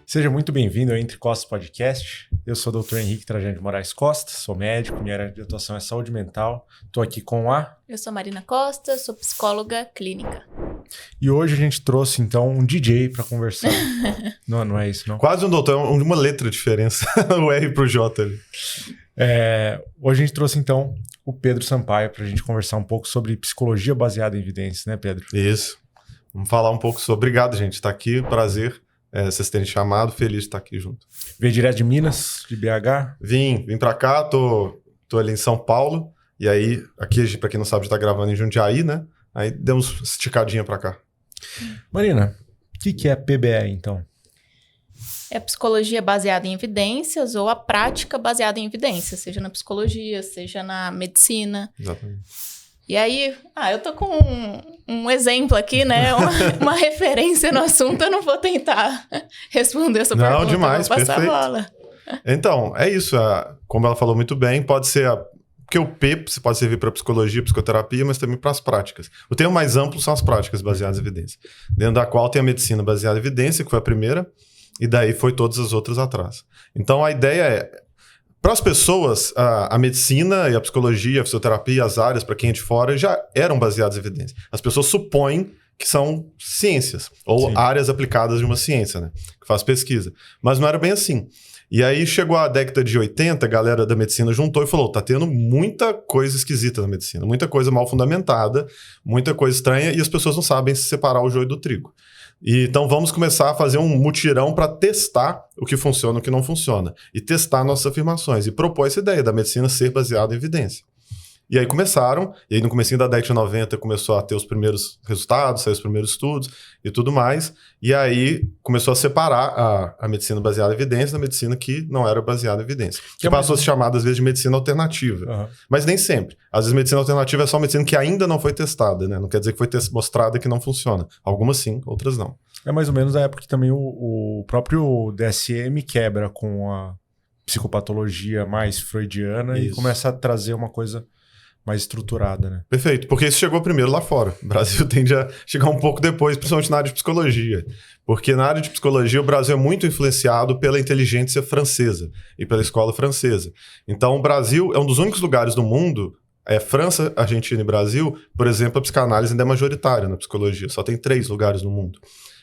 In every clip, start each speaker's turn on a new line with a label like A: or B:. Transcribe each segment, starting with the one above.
A: Seja muito bem-vindo ao Entre Costas Podcast. Eu sou o Dr. Henrique Trajano de Moraes Costa, sou médico, minha área de atuação é saúde mental. Estou aqui com a...
B: Eu sou Marina Costa, sou psicóloga clínica.
A: E hoje a gente trouxe, então, um DJ para conversar. Não é isso, não?
C: Quase um doutor, uma letra de diferença, o R pro J ali.
A: Hoje a gente trouxe, então, o Pedro Sampaio para a gente conversar um pouco sobre psicologia baseada em evidências, né, Pedro?
C: Isso. Vamos falar um pouco sobre... Obrigado, gente, estar aqui, prazer. Vocês terem chamado, feliz de estar aqui junto.
A: Veio direto de Minas, de BH?
C: Vim pra cá, tô ali em São Paulo, e aí, aqui, pra quem não sabe, a gente tá gravando em Jundiaí, né? Aí demos uma esticadinha pra cá.
A: Marina, o que é PBE, então?
B: É psicologia baseada em evidências ou a prática baseada em evidências, seja na psicologia, seja na medicina.
C: Exatamente.
B: E aí, eu tô com um exemplo aqui, né? Uma referência no assunto, eu não vou tentar responder essa pergunta.
C: Não, demais,
B: vou passar
C: perfeito.
B: a bola.
C: Então, é isso. Como ela falou muito bem, pode ser... Porque o P pode servir para psicologia, psicoterapia, mas também para as práticas. O termo mais amplo são as práticas baseadas em evidência. Dentro da qual tem a medicina baseada em evidência, que foi a primeira, e daí foi todas as outras atrás. Então, a ideia é... Para as pessoas, a medicina e a psicologia, a fisioterapia, as áreas, para quem é de fora, já eram baseadas em evidência. As pessoas supõem que são ciências, ou
A: Sim.
C: áreas aplicadas de uma ciência, né? Que faz pesquisa. Mas não era bem assim. E aí chegou a década de 80, a galera da medicina juntou e falou, tá tendo muita coisa esquisita na medicina, muita coisa mal fundamentada, muita coisa estranha, e as pessoas não sabem separar o joio do trigo. Então vamos começar a fazer um mutirão para testar o que funciona e o que não funciona. E testar nossas afirmações. E propor essa ideia da medicina ser baseada em evidência. E aí começaram, e aí no comecinho da década de 90 começou a ter os primeiros resultados, saiu os primeiros estudos e tudo mais. E aí começou a separar a medicina baseada em evidência da medicina que não era baseada em evidência. Que passou a ser chamada às vezes de medicina alternativa. Uhum. Mas nem sempre. Às vezes medicina alternativa é só medicina que ainda não foi testada, né? Não quer dizer que foi mostrada que não funciona. Algumas sim, outras não.
A: É mais ou menos a época que também o próprio DSM quebra com a psicopatologia mais freudiana. Isso. E começa a trazer uma coisa mais estruturada, né?
C: Perfeito, porque isso chegou primeiro lá fora. O Brasil tende a chegar um pouco depois, principalmente na área de psicologia. Porque na área de psicologia o Brasil é muito influenciado pela inteligência francesa e pela escola francesa. Então o Brasil é um dos únicos lugares do mundo, França, Argentina e Brasil, por exemplo, a psicanálise ainda é majoritária na psicologia. Só tem 3 lugares no mundo.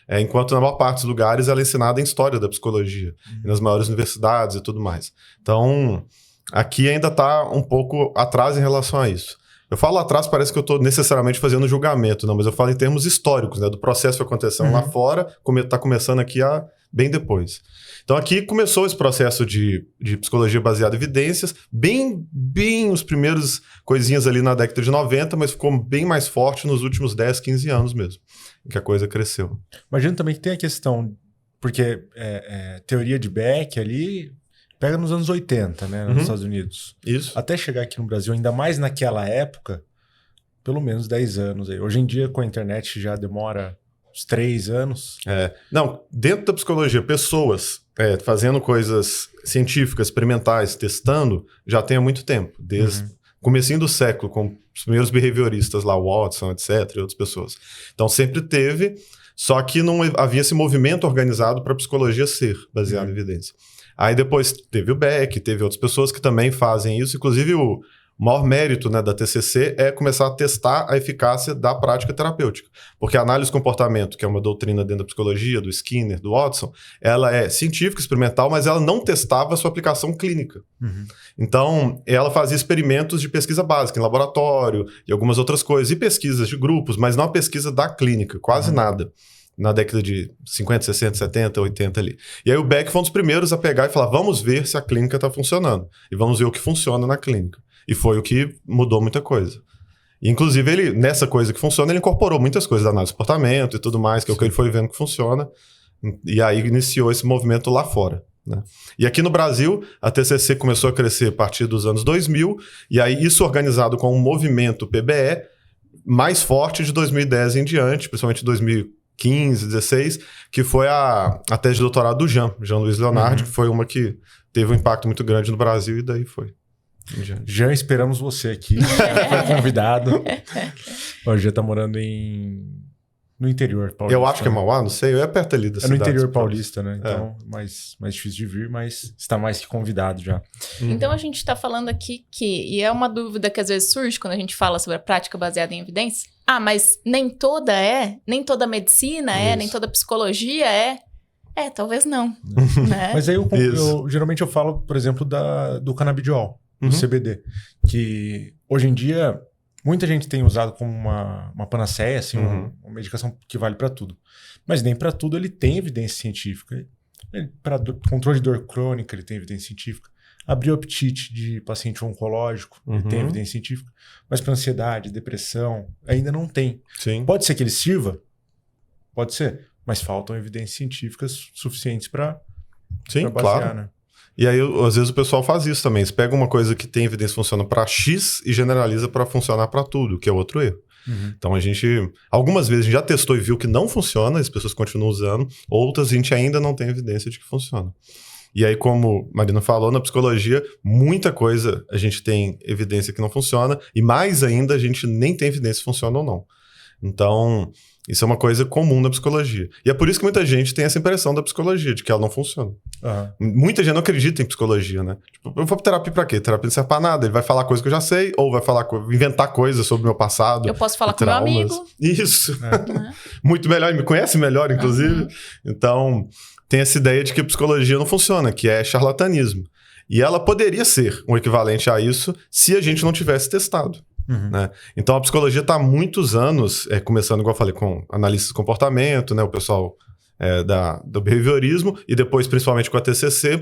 C: Enquanto na maior parte dos lugares ela é ensinada em história da psicologia, e nas maiores universidades e tudo mais. Então... Aqui ainda está um pouco atrás em relação a isso. Eu falo atrás, parece que eu estou necessariamente fazendo julgamento, não, mas eu falo em termos históricos, né, do processo que aconteceu lá fora, está começando aqui bem depois. Então aqui começou esse processo de psicologia baseada em evidências, bem os primeiros coisinhas ali na década de 90, mas ficou bem mais forte nos últimos 10, 15 anos mesmo, que a coisa cresceu.
A: Imagino também que tem a questão, porque teoria de Beck ali... Pega nos anos 80, né, nos Estados Unidos.
C: Isso.
A: Até chegar aqui no Brasil, ainda mais naquela época, pelo menos 10 anos. Aí. Hoje em dia, com a internet, já demora uns 3 anos.
C: Não, dentro da psicologia, pessoas fazendo coisas científicas, experimentais, testando, já tem há muito tempo. Desde comecinho do século, com os primeiros behavioristas lá, Watson, etc., e outras pessoas. Então, sempre teve, só que não havia esse movimento organizado para a psicologia ser baseada em evidência. Aí depois teve o Beck, teve outras pessoas que também fazem isso. Inclusive o maior mérito, né, da TCC é começar a testar a eficácia da prática terapêutica. Porque a análise do comportamento, que é uma doutrina dentro da psicologia, do Skinner, do Watson, ela é científica, experimental, mas ela não testava a sua aplicação clínica. Então, ela fazia experimentos de pesquisa básica, em laboratório e algumas outras coisas, e pesquisas de grupos, mas não a pesquisa da clínica, quase nada. Na década de 50, 60, 70, 80 ali. E aí o Beck foi um dos primeiros a pegar e falar, vamos ver se a clínica está funcionando. E vamos ver o que funciona na clínica. E foi o que mudou muita coisa. E, inclusive, ele, nessa coisa que funciona, ele incorporou muitas coisas da análise de comportamento e tudo mais, que é o que ele foi vendo que funciona. E aí iniciou esse movimento lá fora. Né? E aqui no Brasil, a TCC começou a crescer a partir dos anos 2000, e aí isso organizado com um movimento PBE mais forte de 2010 em diante, principalmente 2015, 16, que foi a tese de doutorado do Jean Luiz Leonardi, que foi uma que teve um impacto muito grande no Brasil, e daí foi.
A: Jean, esperamos você aqui. Foi convidado. O Jean tá morando no interior paulista.
C: Eu acho que é Mauá, não sei. É perto ali da cidade.
A: É no interior paulista, né? Então, mais difícil de vir, mas está mais que convidado já.
B: Então, a gente está falando aqui e é uma dúvida que às vezes surge quando a gente fala sobre a prática baseada em evidência. Mas nem toda nem toda medicina nem toda psicologia talvez não. Né?
A: Mas aí geralmente eu falo, por exemplo, do canabidiol, do CBD, que hoje em dia muita gente tem usado como uma panaceia, assim, uma medicação que vale para tudo. Mas nem para tudo ele tem evidência científica. Para controle de dor crônica ele tem evidência científica. Abrioptite de paciente oncológico ele tem evidência científica. Mas para ansiedade, depressão, ainda não tem.
C: Sim.
A: Pode ser que ele sirva? Pode ser. Mas faltam evidências científicas suficientes para basear,
C: claro.
A: Né?
C: E aí, às vezes, o pessoal faz isso também. Você pega uma coisa que tem evidência que funciona para X e generaliza para funcionar para tudo, que é outro erro. Então, algumas vezes a gente já testou e viu que não funciona, as pessoas continuam usando. Outras, a gente ainda não tem evidência de que funciona. E aí, como a Marina falou, na psicologia, muita coisa a gente tem evidência que não funciona. E mais ainda, a gente nem tem evidência se funciona ou não. Então, isso é uma coisa comum na psicologia. E é por isso que muita gente tem essa impressão da psicologia, de que ela não funciona. Muita gente não acredita em psicologia, né? Tipo, eu vou pra terapia pra quê? Terapia não serve pra nada. Ele vai falar coisa que eu já sei, ou vai inventar coisas sobre o meu passado.
B: Eu posso falar com meu amigo.
C: Isso. Muito melhor, ele me conhece melhor, inclusive. Então, tem essa ideia de que a psicologia não funciona, que é charlatanismo. E ela poderia ser um equivalente a isso se a gente não tivesse testado. Né? Então a psicologia está há muitos anos, começando, igual eu falei, com analistas de comportamento, né? O pessoal do behaviorismo, e depois principalmente com a TCC,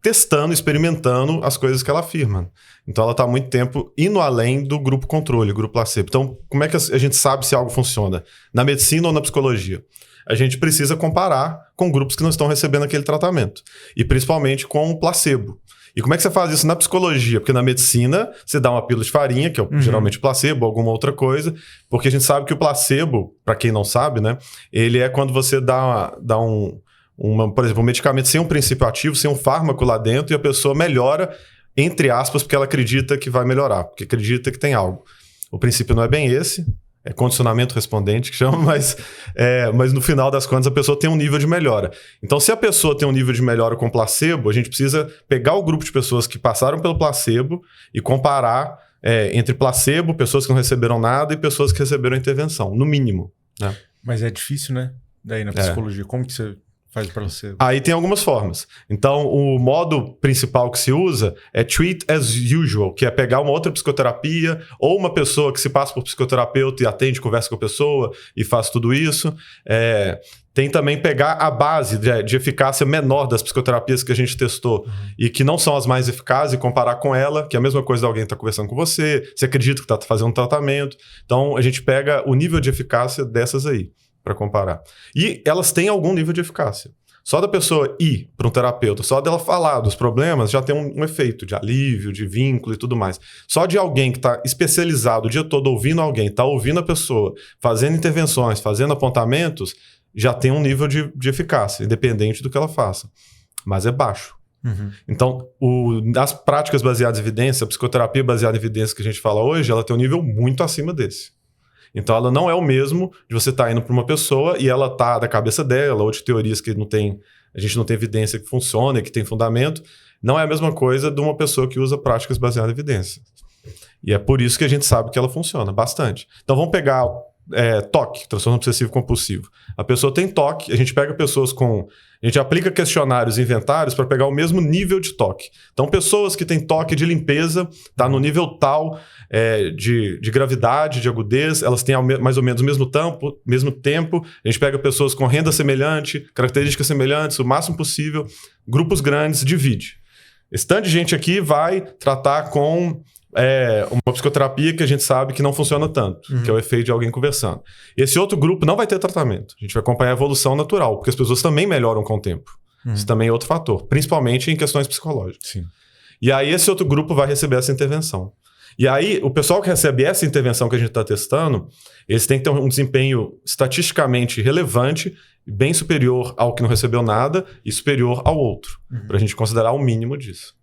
C: testando, experimentando as coisas que ela afirma. Então ela está há muito tempo indo além do grupo controle, grupo placebo. Então como é que a gente sabe se algo funciona? Na medicina ou na psicologia? A gente precisa comparar com grupos que não estão recebendo aquele tratamento. E principalmente com o placebo. E como é que você faz isso na psicologia? Porque na medicina, você dá uma pílula de farinha, que é geralmente placebo, ou alguma outra coisa, porque a gente sabe que o placebo, para quem não sabe, né, ele é quando você dá por exemplo, um medicamento sem um princípio ativo, sem um fármaco lá dentro, e a pessoa melhora, entre aspas, porque ela acredita que vai melhorar, porque acredita que tem algo. O princípio não é bem esse, é condicionamento respondente que chama, mas no final das contas a pessoa tem um nível de melhora. Então, se a pessoa tem um nível de melhora com placebo, a gente precisa pegar o grupo de pessoas que passaram pelo placebo e comparar entre placebo, pessoas que não receberam nada, e pessoas que receberam intervenção, no mínimo. Né?
A: Mas é difícil, né? Daí na psicologia, como que você faz para você?
C: Aí tem algumas formas. Então, o modo principal que se usa é treat as usual, que é pegar uma outra psicoterapia ou uma pessoa que se passa por psicoterapeuta e atende, conversa com a pessoa e faz tudo isso. Tem também pegar a base de eficácia menor das psicoterapias que a gente testou e que não são as mais eficazes e comparar com ela, que é a mesma coisa de alguém estar conversando com você, você acredita que está fazendo um tratamento. Então, a gente pega o nível de eficácia dessas aí para comparar. E elas têm algum nível de eficácia. Só da pessoa ir para um terapeuta, só dela falar dos problemas, já tem um efeito de alívio, de vínculo e tudo mais. Só de alguém que está especializado o dia todo ouvindo alguém, está ouvindo a pessoa, fazendo intervenções, fazendo apontamentos, já tem um nível de eficácia, independente do que ela faça. Mas é baixo. Então, as práticas baseadas em evidência, a psicoterapia baseada em evidência que a gente fala hoje, ela tem um nível muito acima desse. Então, ela não é o mesmo de você estar indo para uma pessoa e ela tá da cabeça dela, ou de teorias que a gente não tem evidência que funciona, que tem fundamento. Não é a mesma coisa de uma pessoa que usa práticas baseadas em evidência. E é por isso que a gente sabe que ela funciona bastante. Então, vamos pegar TOC, transtorno obsessivo compulsivo. A pessoa tem TOC, a gente pega pessoas a gente aplica questionários e inventários para pegar o mesmo nível de TOC. Então, pessoas que têm TOC de limpeza, tá no nível tal de gravidade, de agudez, elas têm mais ou menos o mesmo tempo. A gente pega pessoas com renda semelhante, características semelhantes, o máximo possível, grupos grandes, divide. Esse tanto de gente aqui vai tratar com uma psicoterapia que a gente sabe que não funciona tanto, que é o efeito de alguém conversando. Esse outro grupo não vai ter tratamento. A gente vai acompanhar a evolução natural, porque as pessoas também melhoram com o tempo. Isso também é outro fator, principalmente em questões psicológicas.
A: Sim.
C: E aí esse outro grupo vai receber essa intervenção. E aí o pessoal que recebe essa intervenção que a gente está testando, eles têm que ter um desempenho estatisticamente relevante, bem superior ao que não recebeu nada e superior ao outro, para a gente considerar o mínimo disso.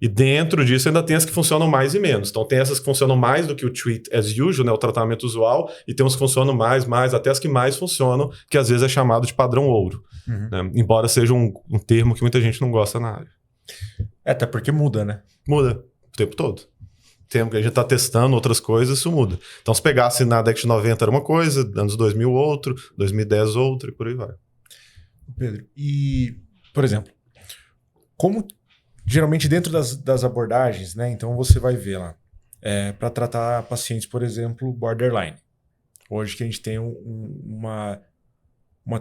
C: E dentro disso ainda tem as que funcionam mais e menos. Então tem essas que funcionam mais do que o treat as usual, né, o tratamento usual, e tem uns que funcionam mais, até as que mais funcionam, que às vezes é chamado de padrão ouro. Né? Embora seja um termo que muita gente não gosta na área.
A: Até porque muda, né?
C: Muda o tempo todo. Tempo que a gente está testando outras coisas, isso muda. Então se pegasse na década de 90 era uma coisa, anos 2000 outro, 2010 outro, e por aí vai.
A: Pedro, e, por exemplo, como geralmente dentro das abordagens, né? Então você vai ver lá, para tratar pacientes, por exemplo, borderline. Hoje que a gente tem uma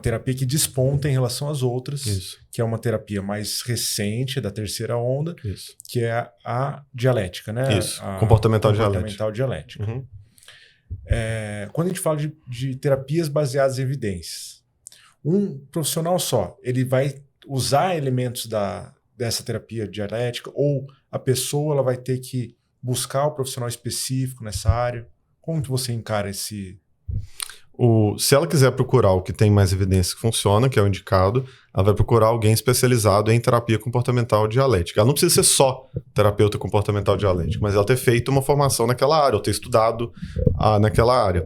A: terapia que desponta em relação às outras,
C: Isso.
A: que é uma terapia mais recente, da terceira onda,
C: Isso.
A: que é a dialética, né?
C: Isso,
A: a
C: comportamental
A: dialética.
C: Uhum.
A: Quando a gente fala de terapias baseadas em evidências, um profissional só, ele vai usar elementos dessa terapia dialética, ou a pessoa ela vai ter que buscar o profissional específico nessa área? Como que você encara esse...
C: Se ela quiser procurar o que tem mais evidência que funciona, que é o indicado, ela vai procurar alguém especializado em terapia comportamental dialética. Ela não precisa ser só terapeuta comportamental dialética, mas ela ter feito uma formação naquela área, ou ter estudado naquela área.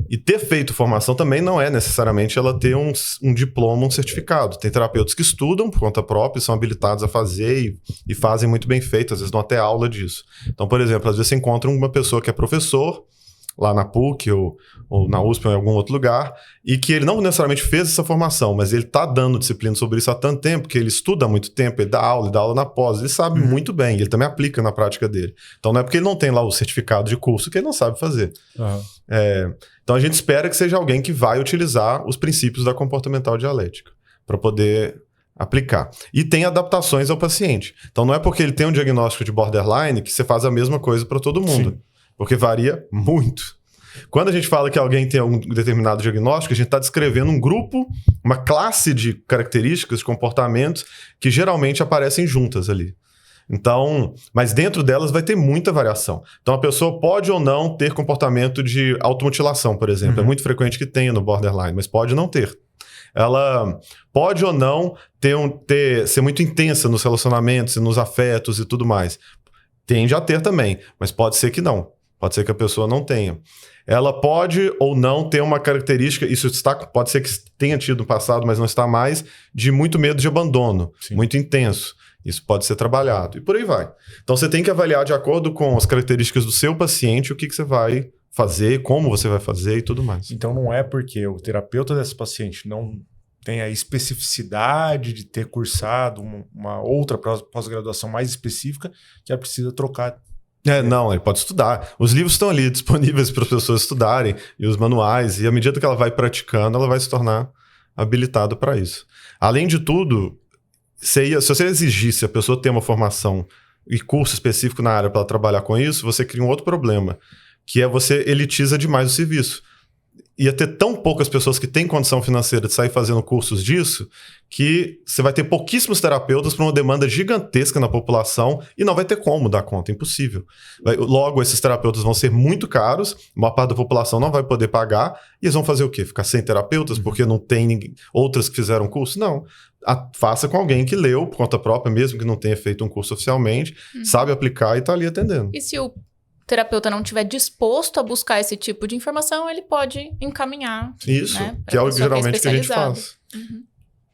C: E ter feito formação também não é necessariamente ela ter um diploma, um certificado. Tem terapeutas que estudam por conta própria, são habilitados a fazer e fazem muito bem feito, às vezes dão até aula disso. Então, por exemplo, às vezes você encontra uma pessoa que é professor, lá na PUC ou na USP ou em algum outro lugar, e que ele não necessariamente fez essa formação, mas ele está dando disciplina sobre isso há tanto tempo, que ele estuda há muito tempo, ele dá aula na pós, ele sabe muito bem, ele também aplica na prática dele. Então não é porque ele não tem lá o certificado de curso que ele não sabe fazer. Então a gente espera que seja alguém que vai utilizar os princípios da comportamental dialética para poder aplicar. E tem adaptações ao paciente. Então não é porque ele tem um diagnóstico de borderline que você faz a mesma coisa para todo mundo. Sim. Porque varia muito. Quando a gente fala que alguém tem algum determinado diagnóstico, a gente está descrevendo um grupo, uma classe de características, de comportamentos que geralmente aparecem juntas ali. Então, mas dentro delas vai ter muita variação. Então a pessoa pode ou não ter comportamento de automutilação, por exemplo. É muito frequente que tenha no borderline, mas pode não ter. Ela pode ou não ser muito intensa nos relacionamentos, nos afetos e tudo mais. Tende a ter também, mas pode ser que não. Pode ser que a pessoa não tenha. Ela pode ou não ter uma característica, isso pode ser que tenha tido no passado, mas não está mais, de muito medo de abandono, Sim. muito intenso. Isso pode ser trabalhado. E por aí vai. Então você tem que avaliar de acordo com as características do seu paciente o que você vai fazer, como você vai fazer e tudo mais.
A: Então não é porque o terapeuta desse paciente não tem a especificidade de ter cursado uma outra pós-graduação mais específica que ela precisa trocar.
C: Não, ele pode estudar. Os livros estão ali disponíveis para as pessoas estudarem, e os manuais, e à medida que ela vai praticando, ela vai se tornar habilitada para isso. Além de tudo, se você exigisse a pessoa ter uma formação e curso específico na área para ela trabalhar com isso, você cria um outro problema, que é você elitiza demais o serviço. Ia ter tão poucas pessoas que têm condição financeira de sair fazendo cursos disso, que você vai ter pouquíssimos terapeutas para uma demanda gigantesca na população e não vai ter como dar conta, impossível. Logo, esses terapeutas vão ser muito caros, uma parte da população não vai poder pagar, e eles vão fazer o quê? Ficar sem terapeutas porque não tem outras que fizeram curso? Não. Faça com alguém que leu por conta própria, mesmo que não tenha feito um curso oficialmente, sabe aplicar e está ali atendendo.
B: E se o terapeuta não estiver disposto a buscar esse tipo de informação, ele pode encaminhar.
C: Isso,
B: né,
C: que é o geralmente que a gente faz.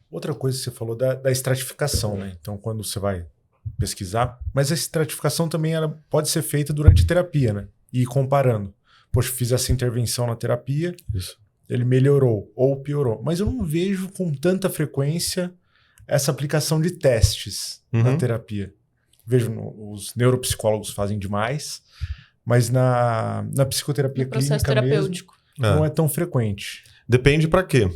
A: Outra coisa que você falou da estratificação, né? Então, quando você vai pesquisar, mas a estratificação também ela pode ser feita durante a terapia, né? E ir comparando. Poxa, fiz essa intervenção na terapia, ele melhorou ou piorou. Mas eu não vejo com tanta frequência essa aplicação de testes na terapia. Vejo, os neuropsicólogos fazem demais, mas na psicoterapia clínica mesmo, não é tão frequente.
C: Depende para quê.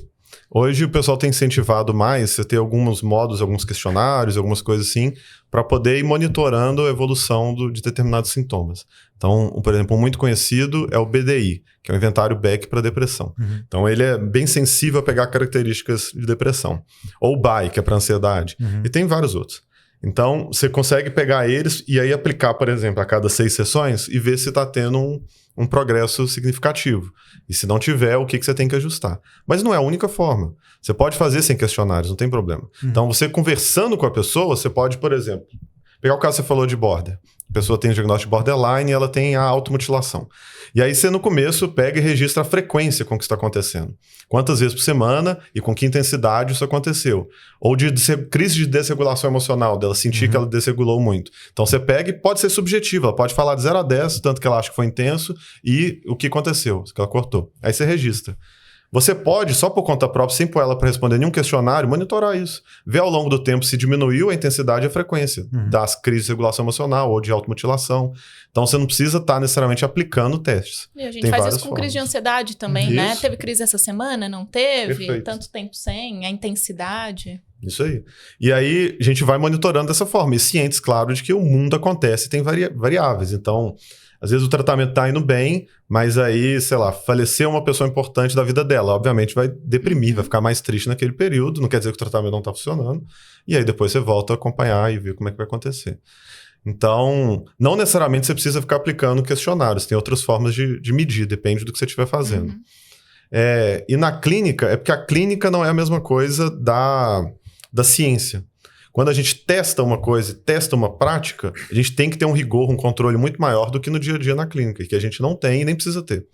C: Hoje o pessoal tem incentivado mais, você ter alguns modos, alguns questionários, algumas coisas assim, para poder ir monitorando a evolução de determinados sintomas. Então, por exemplo, um muito conhecido é o BDI, que é o inventário Beck para depressão. Então, ele é bem sensível a pegar características de depressão. Ou o BAI, que é para ansiedade. E tem vários outros. Então, você consegue pegar eles e aí aplicar, por exemplo, a cada 6 sessões e ver se está tendo um progresso significativo. E se não tiver, o que você tem que ajustar. Mas não é a única forma. Você pode fazer sem questionários, não tem problema. Então, você conversando com a pessoa, você pode, por exemplo, Pegar o caso que você falou de border. A pessoa tem o diagnóstico de borderline e ela tem a automutilação. E aí você, no começo, pega e registra a frequência com que isso está acontecendo. Quantas vezes por semana e com que intensidade isso aconteceu. Ou de crise de desregulação emocional, dela sentir que ela desregulou muito. Então você pega e pode ser subjetiva. Ela pode falar de 0 a 10, tanto que ela acha que foi intenso, e o que aconteceu, que ela cortou. Aí você registra. Você pode, só por conta própria, sem pôr ela para responder nenhum questionário, monitorar isso. Ver ao longo do tempo se diminuiu a intensidade e a frequência das crises de regulação emocional ou de automutilação. Então você não precisa estar necessariamente aplicando testes.
B: E a gente
C: Tem
B: faz
C: várias
B: isso com
C: formas.
B: crise de ansiedade também,
C: Isso.
B: né? Teve crise essa semana? Não teve?
C: Perfeito.
B: Tanto tempo sem, a intensidade.
C: Isso aí. E aí a gente vai monitorando dessa forma. E cientes, claro, de que o mundo acontece e tem variáveis. Então, às vezes o tratamento tá indo bem, mas aí, sei lá, faleceu uma pessoa importante da vida dela. Obviamente vai deprimir, vai ficar mais triste naquele período. Não quer dizer que o tratamento não tá funcionando. E aí depois você volta a acompanhar e ver como é que vai acontecer. Então, não necessariamente você precisa ficar aplicando questionários. Tem outras formas de medir, depende do que você estiver fazendo. E na clínica, é porque a clínica não é a mesma coisa da ciência. Quando a gente testa uma coisa e testa uma prática, a gente tem que ter um rigor, um controle muito maior do que no dia a dia na clínica, que a gente não tem e nem precisa ter.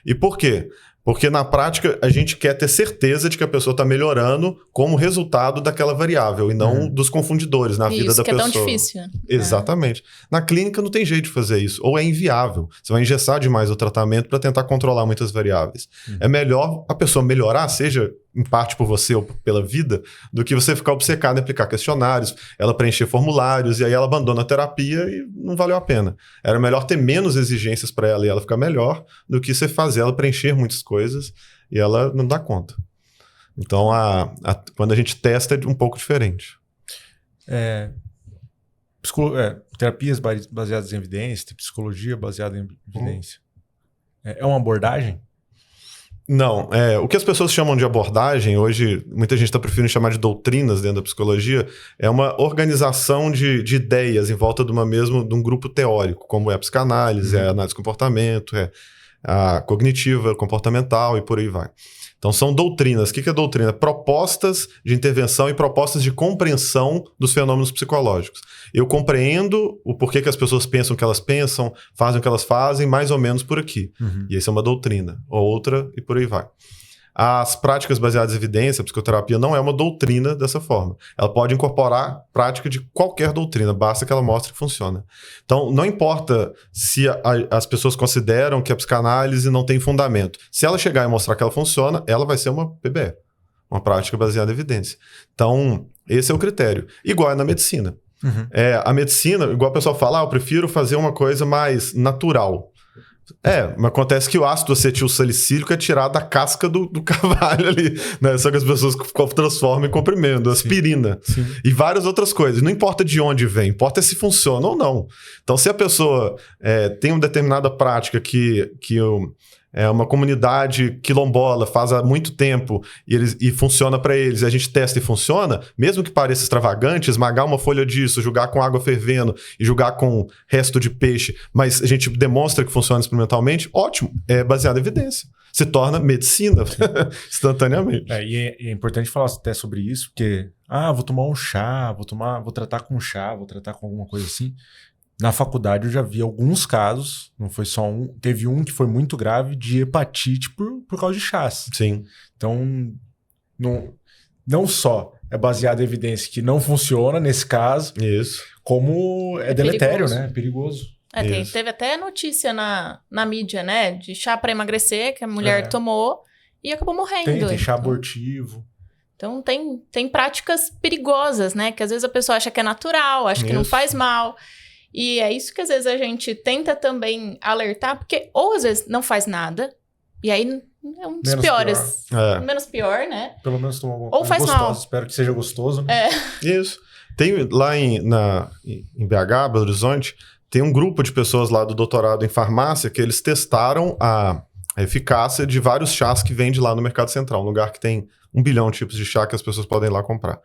C: E por quê? Porque na prática a gente quer ter certeza de que a pessoa está melhorando como resultado daquela variável e não dos confundidores na vida da pessoa.
B: Isso que é tão difícil.
C: Exatamente. Na clínica não tem jeito de fazer isso, ou é inviável. Você vai engessar demais o tratamento para tentar controlar muitas variáveis. É melhor a pessoa melhorar, seja em parte por você ou pela vida, do que você ficar obcecado em aplicar questionários, ela preencher formulários e aí ela abandona a terapia e não valeu a pena. Era melhor ter menos exigências para ela e ela ficar melhor do que você fazer ela preencher muitas coisas e ela não dá conta. Então, quando a gente testa é um pouco diferente.
A: Terapias baseadas em evidência, psicologia baseada em evidência. É uma abordagem?
C: Não, o que as pessoas chamam de abordagem, hoje muita gente está preferindo chamar de doutrinas dentro da psicologia, é uma organização de ideias em volta de um grupo teórico, como é a psicanálise, é a análise de comportamento, é a cognitiva, comportamental e por aí vai. Então são doutrinas. O que é doutrina? Propostas de intervenção e propostas de compreensão dos fenômenos psicológicos. Eu compreendo o porquê que as pessoas pensam o que elas pensam, fazem o que elas fazem, mais ou menos por aqui. E essa é uma doutrina. Outra e por aí vai. As práticas baseadas em evidência, a psicoterapia não é uma doutrina dessa forma. Ela pode incorporar prática de qualquer doutrina, basta que ela mostre que funciona. Então, não importa se as pessoas consideram que a psicanálise não tem fundamento. Se ela chegar e mostrar que ela funciona, ela vai ser uma PBE, uma prática baseada em evidência. Então, esse é o critério. Igual é na medicina. A medicina, igual o pessoal fala, eu prefiro fazer uma coisa mais natural. Mas acontece que o ácido acetilsalicílico é tirado da casca do carvalho ali, né? Só que as pessoas transformam em comprimindo, aspirina. Sim. E várias outras coisas. Não importa de onde vem, importa se funciona ou não. Então, se a pessoa tem uma determinada prática que uma comunidade quilombola faz há muito tempo e funciona para eles, e a gente testa e funciona, mesmo que pareça extravagante, esmagar uma folha disso, jogar com água fervendo e jogar com resto de peixe, mas a gente demonstra que funciona experimentalmente, ótimo, é baseado em evidência. Se torna medicina instantaneamente.
A: E é importante falar até sobre isso, porque vou tomar um chá, vou tratar com chá, vou tratar com alguma coisa assim. Na faculdade eu já vi alguns casos, não foi só um, teve um que foi muito grave de hepatite por causa de chás.
C: Sim.
A: Então, não só é baseado em evidência que não funciona nesse caso,
C: isso,
A: como é deletério,
B: perigoso.
A: né? É perigoso.
B: Teve até notícia na mídia, né? De chá para emagrecer, que a mulher tomou e acabou morrendo.
A: Tem chá abortivo.
B: Então, tem práticas perigosas, né? Que às vezes a pessoa acha que é natural, acha que não faz mal. E é isso que às vezes a gente tenta também alertar, porque ou às vezes não faz nada, e aí é um dos piores. Menos pior, né?
A: Pelo menos tomar alguma
B: coisa gostosa. Mal.
A: Espero que seja gostoso, né?
C: Isso. Tem lá em BH, Belo Horizonte, tem um grupo de pessoas lá do doutorado em farmácia que eles testaram a eficácia de vários chás que vende lá no Mercado Central, um lugar que tem 1 bilhão de tipos de chá que as pessoas podem ir lá comprar.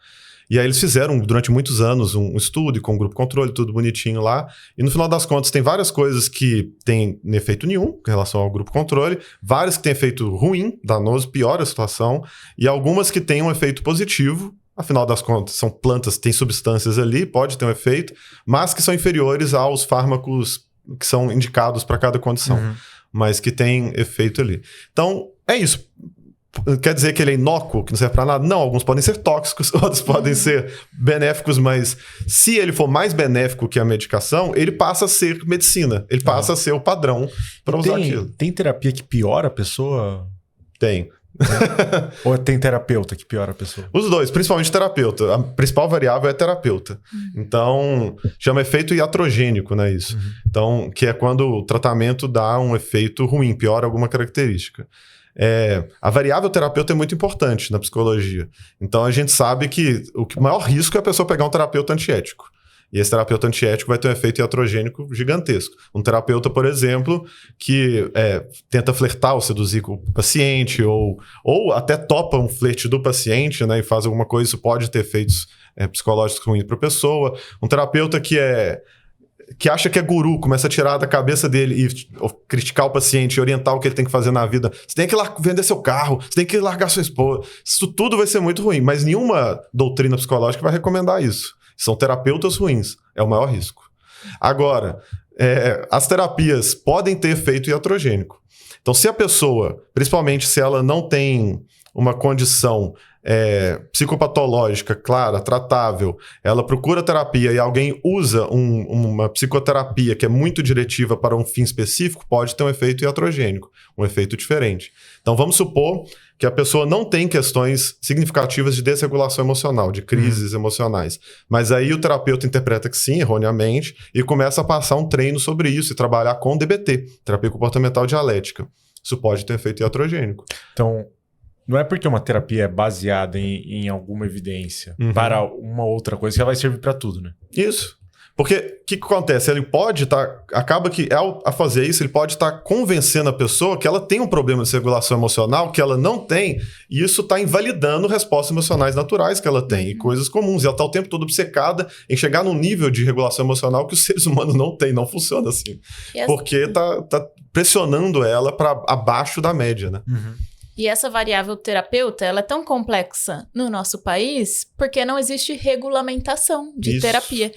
C: E aí eles fizeram, durante muitos anos, um estudo com um grupo controle, tudo bonitinho lá. E no final das contas, tem várias coisas que tem efeito nenhum em relação ao grupo controle, várias que têm efeito ruim, danoso, piora a situação, e algumas que têm um efeito positivo, afinal das contas, são plantas, tem substâncias ali, pode ter um efeito, mas que são inferiores aos fármacos que são indicados para cada condição, mas que tem efeito ali. Então, é isso. Quer dizer que ele é inócuo, que não serve para nada? Não, alguns podem ser tóxicos, outros podem ser benéficos, mas se ele for mais benéfico que a medicação, ele passa a ser medicina, ele passa a ser o padrão para usar aquilo.
A: Tem terapia que piora a pessoa?
C: Tem.
A: Ou tem terapeuta que piora a pessoa?
C: Os dois, principalmente terapeuta. A principal variável é terapeuta. Então, chama efeito iatrogênico, né, isso. Então, que é quando o tratamento dá um efeito ruim, piora alguma característica. A variável terapeuta é muito importante na psicologia. Então, a gente sabe que o maior risco é a pessoa pegar um terapeuta antiético. E esse terapeuta antiético vai ter um efeito iatrogênico gigantesco. Um terapeuta, por exemplo, que tenta flertar ou seduzir com o paciente, ou até topa um flerte do paciente, né, e faz alguma coisa, isso pode ter efeitos psicológicos ruins para a pessoa. Um terapeuta que acha que é guru, começa a tirar da cabeça dele e criticar o paciente e orientar o que ele tem que fazer na vida. Você tem que vender seu carro, você tem que largar sua esposa. Isso tudo vai ser muito ruim, mas nenhuma doutrina psicológica vai recomendar isso. São terapeutas ruins, é o maior risco. Agora, as terapias podem ter efeito iatrogênico. Então, se a pessoa, principalmente se ela não tem uma condição psicopatológica, clara, tratável, ela procura terapia e alguém usa uma psicoterapia que é muito diretiva para um fim específico, pode ter um efeito iatrogênico, um efeito diferente. Então, vamos supor que a pessoa não tem questões significativas de desregulação emocional, de crises emocionais. Mas aí o terapeuta interpreta que sim, erroneamente, e começa a passar um treino sobre isso e trabalhar com DBT, terapia comportamental dialética. Isso pode ter efeito iatrogênico.
A: Então, não é porque uma terapia é baseada em alguma evidência para uma outra coisa que ela vai servir para tudo, né?
C: Isso. Porque o que acontece? Ele pode estar... acaba que, ao fazer isso, ele pode estar convencendo a pessoa que ela tem um problema de regulação emocional que ela não tem, e isso está invalidando respostas emocionais naturais que ela tem, e coisas comuns. E ela está o tempo todo obcecada em chegar num nível de regulação emocional que os seres humanos não têm, não funciona assim. Porque está pressionando ela para abaixo da média, né?
B: E essa variável terapeuta, ela é tão complexa no nosso país porque não existe regulamentação de terapia.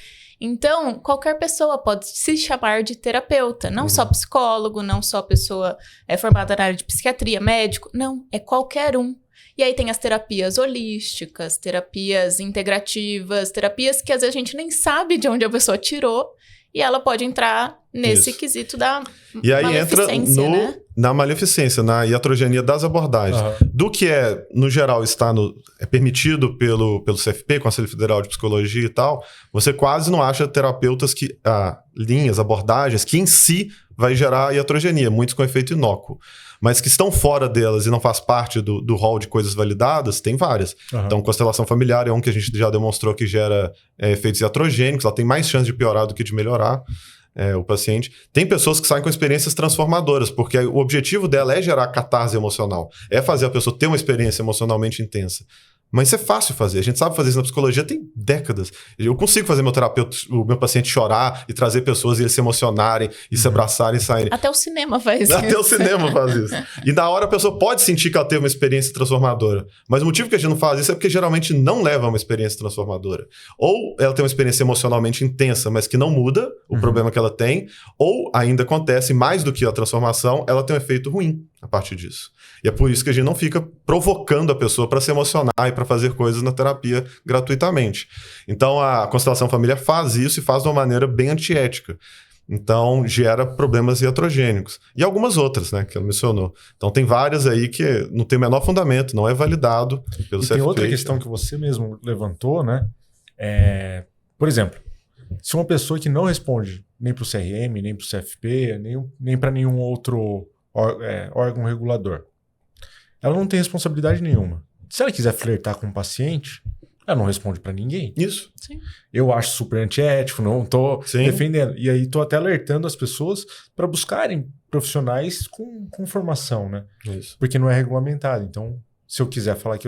B: Então, qualquer pessoa pode se chamar de terapeuta. Não só psicólogo, não só pessoa formada na área de psiquiatria, médico. Não, é qualquer um. E aí tem as terapias holísticas, terapias integrativas, terapias que às vezes a gente nem sabe de onde a pessoa tirou. E ela pode entrar nesse quesito da maleficência,
C: e aí entra na maleficência, na iatrogenia das abordagens. Do que no geral, é permitido pelo CFP, Conselho Federal de Psicologia e tal, você quase não acha terapeutas linhas, abordagens, que em si vai gerar iatrogenia, muitos com efeito inócuo. Mas que estão fora delas e não faz parte do rol de coisas validadas, tem várias. Então, constelação familiar é um que a gente já demonstrou que gera efeitos iatrogênicos, ela tem mais chance de piorar do que de melhorar o paciente. Tem pessoas que saem com experiências transformadoras, porque o objetivo dela é gerar catarse emocional, é fazer a pessoa ter uma experiência emocionalmente intensa. Mas isso é fácil fazer. A gente sabe fazer isso na psicologia tem décadas. Eu consigo fazer o meu paciente chorar e trazer pessoas e eles se emocionarem e se abraçarem e saírem.
B: Até o cinema faz isso.
C: Até o cinema faz isso. E na hora a pessoa pode sentir que ela teve uma experiência transformadora. Mas o motivo que a gente não faz isso é porque geralmente não leva a uma experiência transformadora. Ou ela tem uma experiência emocionalmente intensa, mas que não muda o problema que ela tem. Ou ainda acontece, mais do que a transformação, ela tem um efeito ruim a partir disso. E é por isso que a gente não fica provocando a pessoa para se emocionar e para fazer coisas na terapia gratuitamente. Então, a constelação familiar faz isso e faz de uma maneira bem antiética. Então, gera problemas iatrogênicos. E algumas outras, né, que ela mencionou. Então, tem várias aí que não tem o menor fundamento, não é validado pelo CFP.
A: Tem outra questão que você mesmo levantou, né? Por exemplo, se uma pessoa que não responde nem para o CRM, nem para o CFP, nem para nenhum outro órgão regulador, ela não tem responsabilidade nenhuma. Se ela quiser flertar com o paciente, ela não responde pra ninguém.
C: Isso.
B: Sim.
A: Eu acho super antiético, não tô defendendo. E aí tô até alertando as pessoas para buscarem profissionais com formação, né?
C: Isso.
A: Porque não é regulamentado. Então, se eu quiser falar que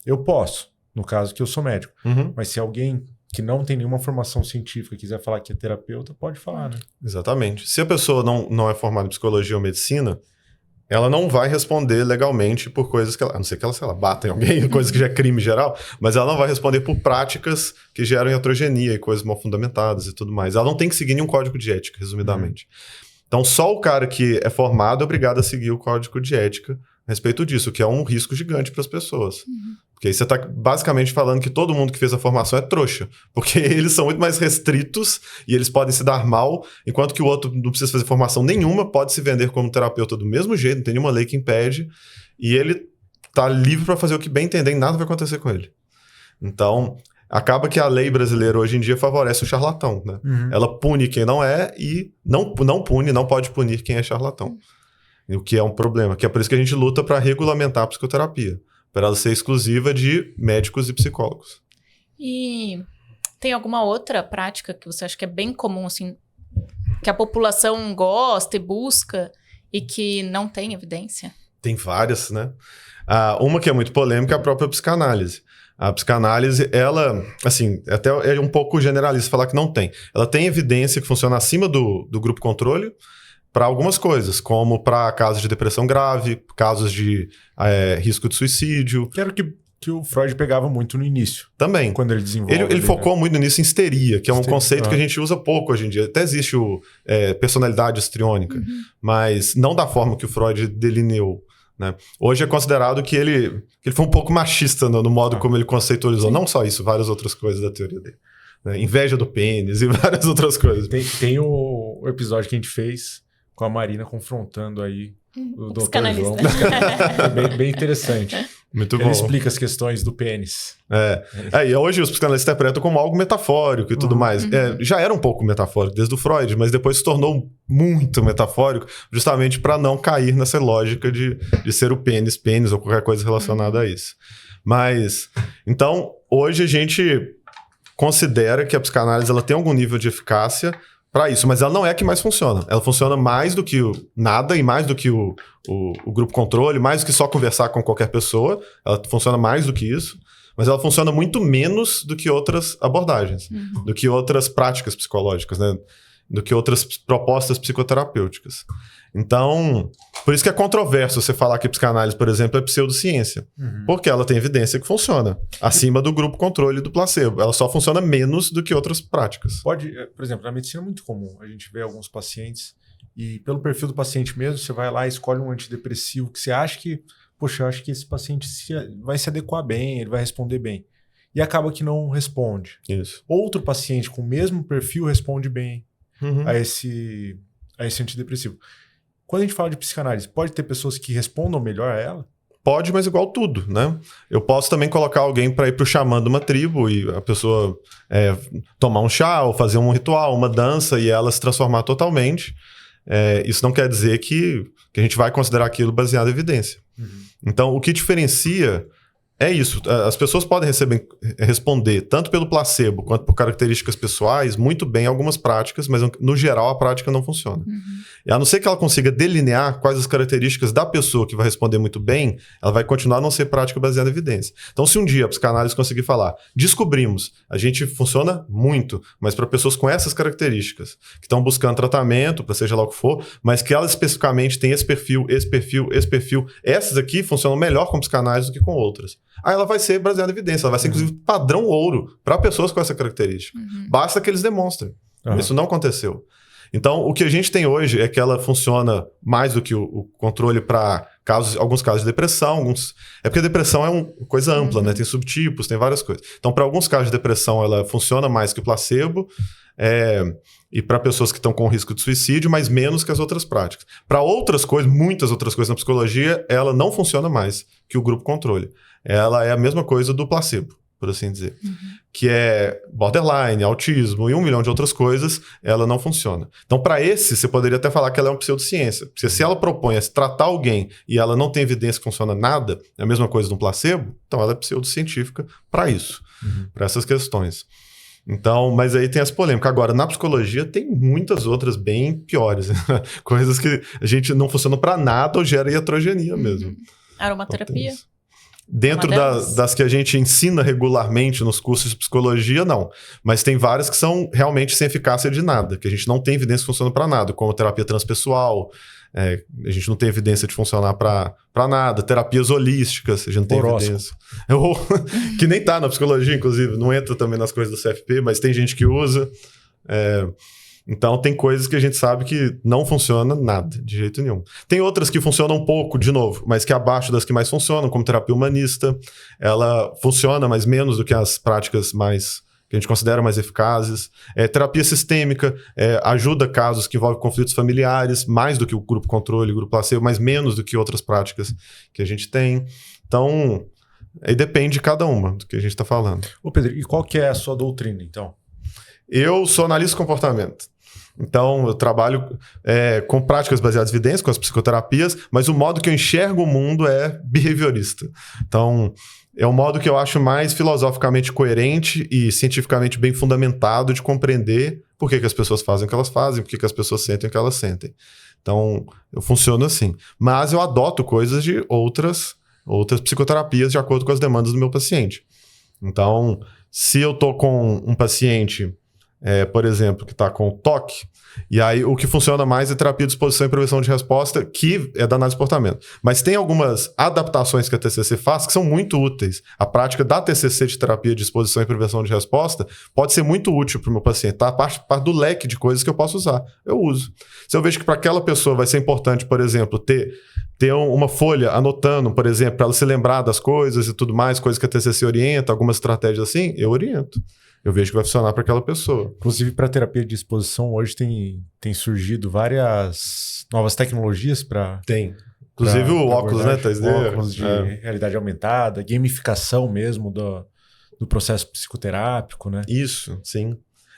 A: eu posso, no caso que eu sou médico. Mas se alguém que não tem nenhuma formação científica quiser falar que é terapeuta, pode falar, né?
C: Exatamente. Se a pessoa não é formada em psicologia ou medicina, ela não vai responder legalmente por coisas que ela... A não ser que ela, sei lá, bata em alguém, coisas que já é crime geral, mas ela não vai responder por práticas que geram iatrogenia e coisas mal fundamentadas e tudo mais. Ela não tem que seguir nenhum código de ética, resumidamente. Então, só o cara que é formado é obrigado a seguir o código de ética a respeito disso, que é um risco gigante para as pessoas. Porque aí você está basicamente falando que todo mundo que fez a formação é trouxa, porque eles são muito mais restritos e eles podem se dar mal, enquanto que o outro não precisa fazer formação nenhuma, pode se vender como terapeuta do mesmo jeito, não tem nenhuma lei que impede, e ele está livre para fazer o que bem entender e nada vai acontecer com ele. Então, acaba que a lei brasileira hoje em dia favorece o charlatão, né? Ela pune quem não é e não pode punir quem é charlatão. O que é um problema, que é por isso que a gente luta para regulamentar a psicoterapia, para ela ser exclusiva de médicos e psicólogos.
B: E tem alguma outra prática que você acha que é bem comum, assim, que a população gosta e busca e que não tem evidência?
C: Tem várias, né? Uma que é muito polêmica é a própria psicanálise. A psicanálise, ela, assim, até é um pouco generalista falar que não tem. Ela tem evidência que funciona acima do grupo controle para algumas coisas, como para casos de depressão grave, casos de risco de suicídio.
A: Que era o que o Freud pegava muito no início.
C: Também.
A: Quando ele desenvolve.
C: Ele focou muito nisso em histeria, que é um conceito que a gente usa pouco hoje em dia. Até existe personalidade histriônica, mas não da forma que o Freud delineou. Né? Hoje é considerado que ele foi um pouco machista no modo como ele conceitualizou. Sim. Não só isso, várias outras coisas da teoria dele. Né? Inveja do pênis e várias outras coisas.
A: Tem o episódio que a gente fez com a Marina confrontando aí o Dr. João. bem interessante.
C: Muito bom.
A: Ele explica as questões do pênis.
C: E hoje os psicanalistas interpretam como algo metafórico e tudo mais. Já era um pouco metafórico desde o Freud, mas depois se tornou muito metafórico, justamente para não cair nessa lógica de ser o pênis ou qualquer coisa relacionada a isso. Mas, então, hoje a gente considera que a psicanálise ela tem algum nível de eficácia para isso, mas ela não é a que mais funciona. Ela funciona mais do que nada e mais do que o grupo controle, mais do que só conversar com qualquer pessoa. Ela funciona mais do que isso, mas ela funciona muito menos do que outras abordagens, do que outras práticas psicológicas, né? Do que outras propostas psicoterapêuticas. Então, por isso que é controverso você falar que psicanálise, por exemplo, é pseudociência. Porque ela tem evidência que funciona acima do grupo controle do placebo. Ela só funciona menos do que outras práticas.
A: Por exemplo, na medicina é muito comum. A gente vê alguns pacientes e pelo perfil do paciente mesmo, você vai lá e escolhe um antidepressivo que você acha que, poxa, eu acho que esse paciente vai se adequar bem, ele vai responder bem. E acaba que não responde.
C: Isso.
A: Outro paciente com o mesmo perfil responde bem a esse antidepressivo. Quando a gente fala de psicanálise, pode ter pessoas que respondam melhor a ela?
C: Pode, mas igual tudo, né? Eu posso também colocar alguém para ir pro xamã de uma tribo e a pessoa tomar um chá ou fazer um ritual, uma dança e ela se transformar totalmente. Isso não quer dizer que a gente vai considerar aquilo baseado em evidência. Então, o que diferencia é isso. As pessoas podem responder tanto pelo placebo quanto por características pessoais muito bem algumas práticas, mas no geral a prática não funciona. E a não ser que ela consiga delinear quais as características da pessoa que vai responder muito bem, ela vai continuar a não ser prática baseada em evidência. Então, se um dia a psicanálise conseguir falar, descobrimos, a gente funciona muito, mas para pessoas com essas características, que estão buscando tratamento, para seja lá o que for, mas que elas especificamente têm esse perfil, essas aqui funcionam melhor com psicanálise do que com outras. Aí ela vai ser baseada em evidência, ela vai ser inclusive padrão ouro para pessoas com essa característica. Basta que eles demonstrem. Isso não aconteceu. Então, o que a gente tem hoje é que ela funciona mais do que o controle para alguns casos de depressão. É porque a depressão é uma coisa ampla, né? Tem subtipos, tem várias coisas. Então, para alguns casos de depressão, ela funciona mais que o placebo. E para pessoas que estão com risco de suicídio, mas menos que as outras práticas. Para outras coisas, muitas outras coisas na psicologia, ela não funciona mais que o grupo controle. Ela é a mesma coisa do placebo, por assim dizer. Que é borderline, autismo e 1 milhão de outras coisas, ela não funciona. Então, para esse, você poderia até falar que ela é uma pseudociência. Porque se ela propõe a se tratar alguém e ela não tem evidência que funciona nada, é a mesma coisa de um placebo, então ela é pseudocientífica para isso, para essas questões. Então, mas aí tem essa polêmica. Agora, na psicologia tem muitas outras bem piores. Coisas que a gente não funciona para nada ou gera iatrogenia mesmo.
B: Aromaterapia?
C: Então, Dentro das que a gente ensina regularmente nos cursos de psicologia, não. Mas tem várias que são realmente sem eficácia de nada, que a gente não tem evidência que funciona para nada, como terapia transpessoal, a gente não tem evidência de funcionar para nada, terapias holísticas, a gente não tem evidência. Que nem tá na psicologia, inclusive, não entra também nas coisas do CFP, mas tem gente que usa. Então, tem coisas que a gente sabe que não funciona nada, de jeito nenhum. Tem outras que funcionam um pouco, de novo, mas que abaixo das que mais funcionam, como terapia humanista. Ela funciona, mas menos do que as práticas mais que a gente considera mais eficazes. Terapia sistêmica ajuda casos que envolvem conflitos familiares, mais do que o grupo controle, o grupo placebo, mas menos do que outras práticas que a gente tem. Então, aí depende de cada uma do que a gente está falando.
A: Ô Pedro, e qual que é a sua doutrina, então?
C: Eu sou analista de comportamento. Então, eu trabalho com práticas baseadas em evidências, com as psicoterapias, mas o modo que eu enxergo o mundo é behaviorista. Então, é um modo que eu acho mais filosoficamente coerente e cientificamente bem fundamentado de compreender por que as pessoas fazem o que elas fazem, por que as pessoas sentem o que elas sentem. Então, eu funciono assim. Mas eu adoto coisas de outras psicoterapias de acordo com as demandas do meu paciente. Então, se eu estou com um paciente... por exemplo, que está com TOC, e aí o que funciona mais é terapia de exposição e prevenção de resposta, que é da análise de comportamento. Mas tem algumas adaptações que a TCC faz que são muito úteis. A prática da TCC de terapia de exposição e prevenção de resposta pode ser muito útil para o meu paciente, tá? Parte do leque de coisas que eu posso usar. Eu uso. Se eu vejo que para aquela pessoa vai ser importante, por exemplo, ter uma folha anotando, por exemplo, para ela se lembrar das coisas e tudo mais, coisas que a TCC orienta, algumas estratégias assim, eu oriento. Eu vejo que vai funcionar para aquela pessoa.
A: Inclusive, para terapia de exposição, hoje tem surgido várias novas tecnologias para...
C: Tem. Inclusive o óculos, né, 3D?
A: Óculos de realidade aumentada, gamificação mesmo do processo psicoterápico, né?
C: Isso, sim.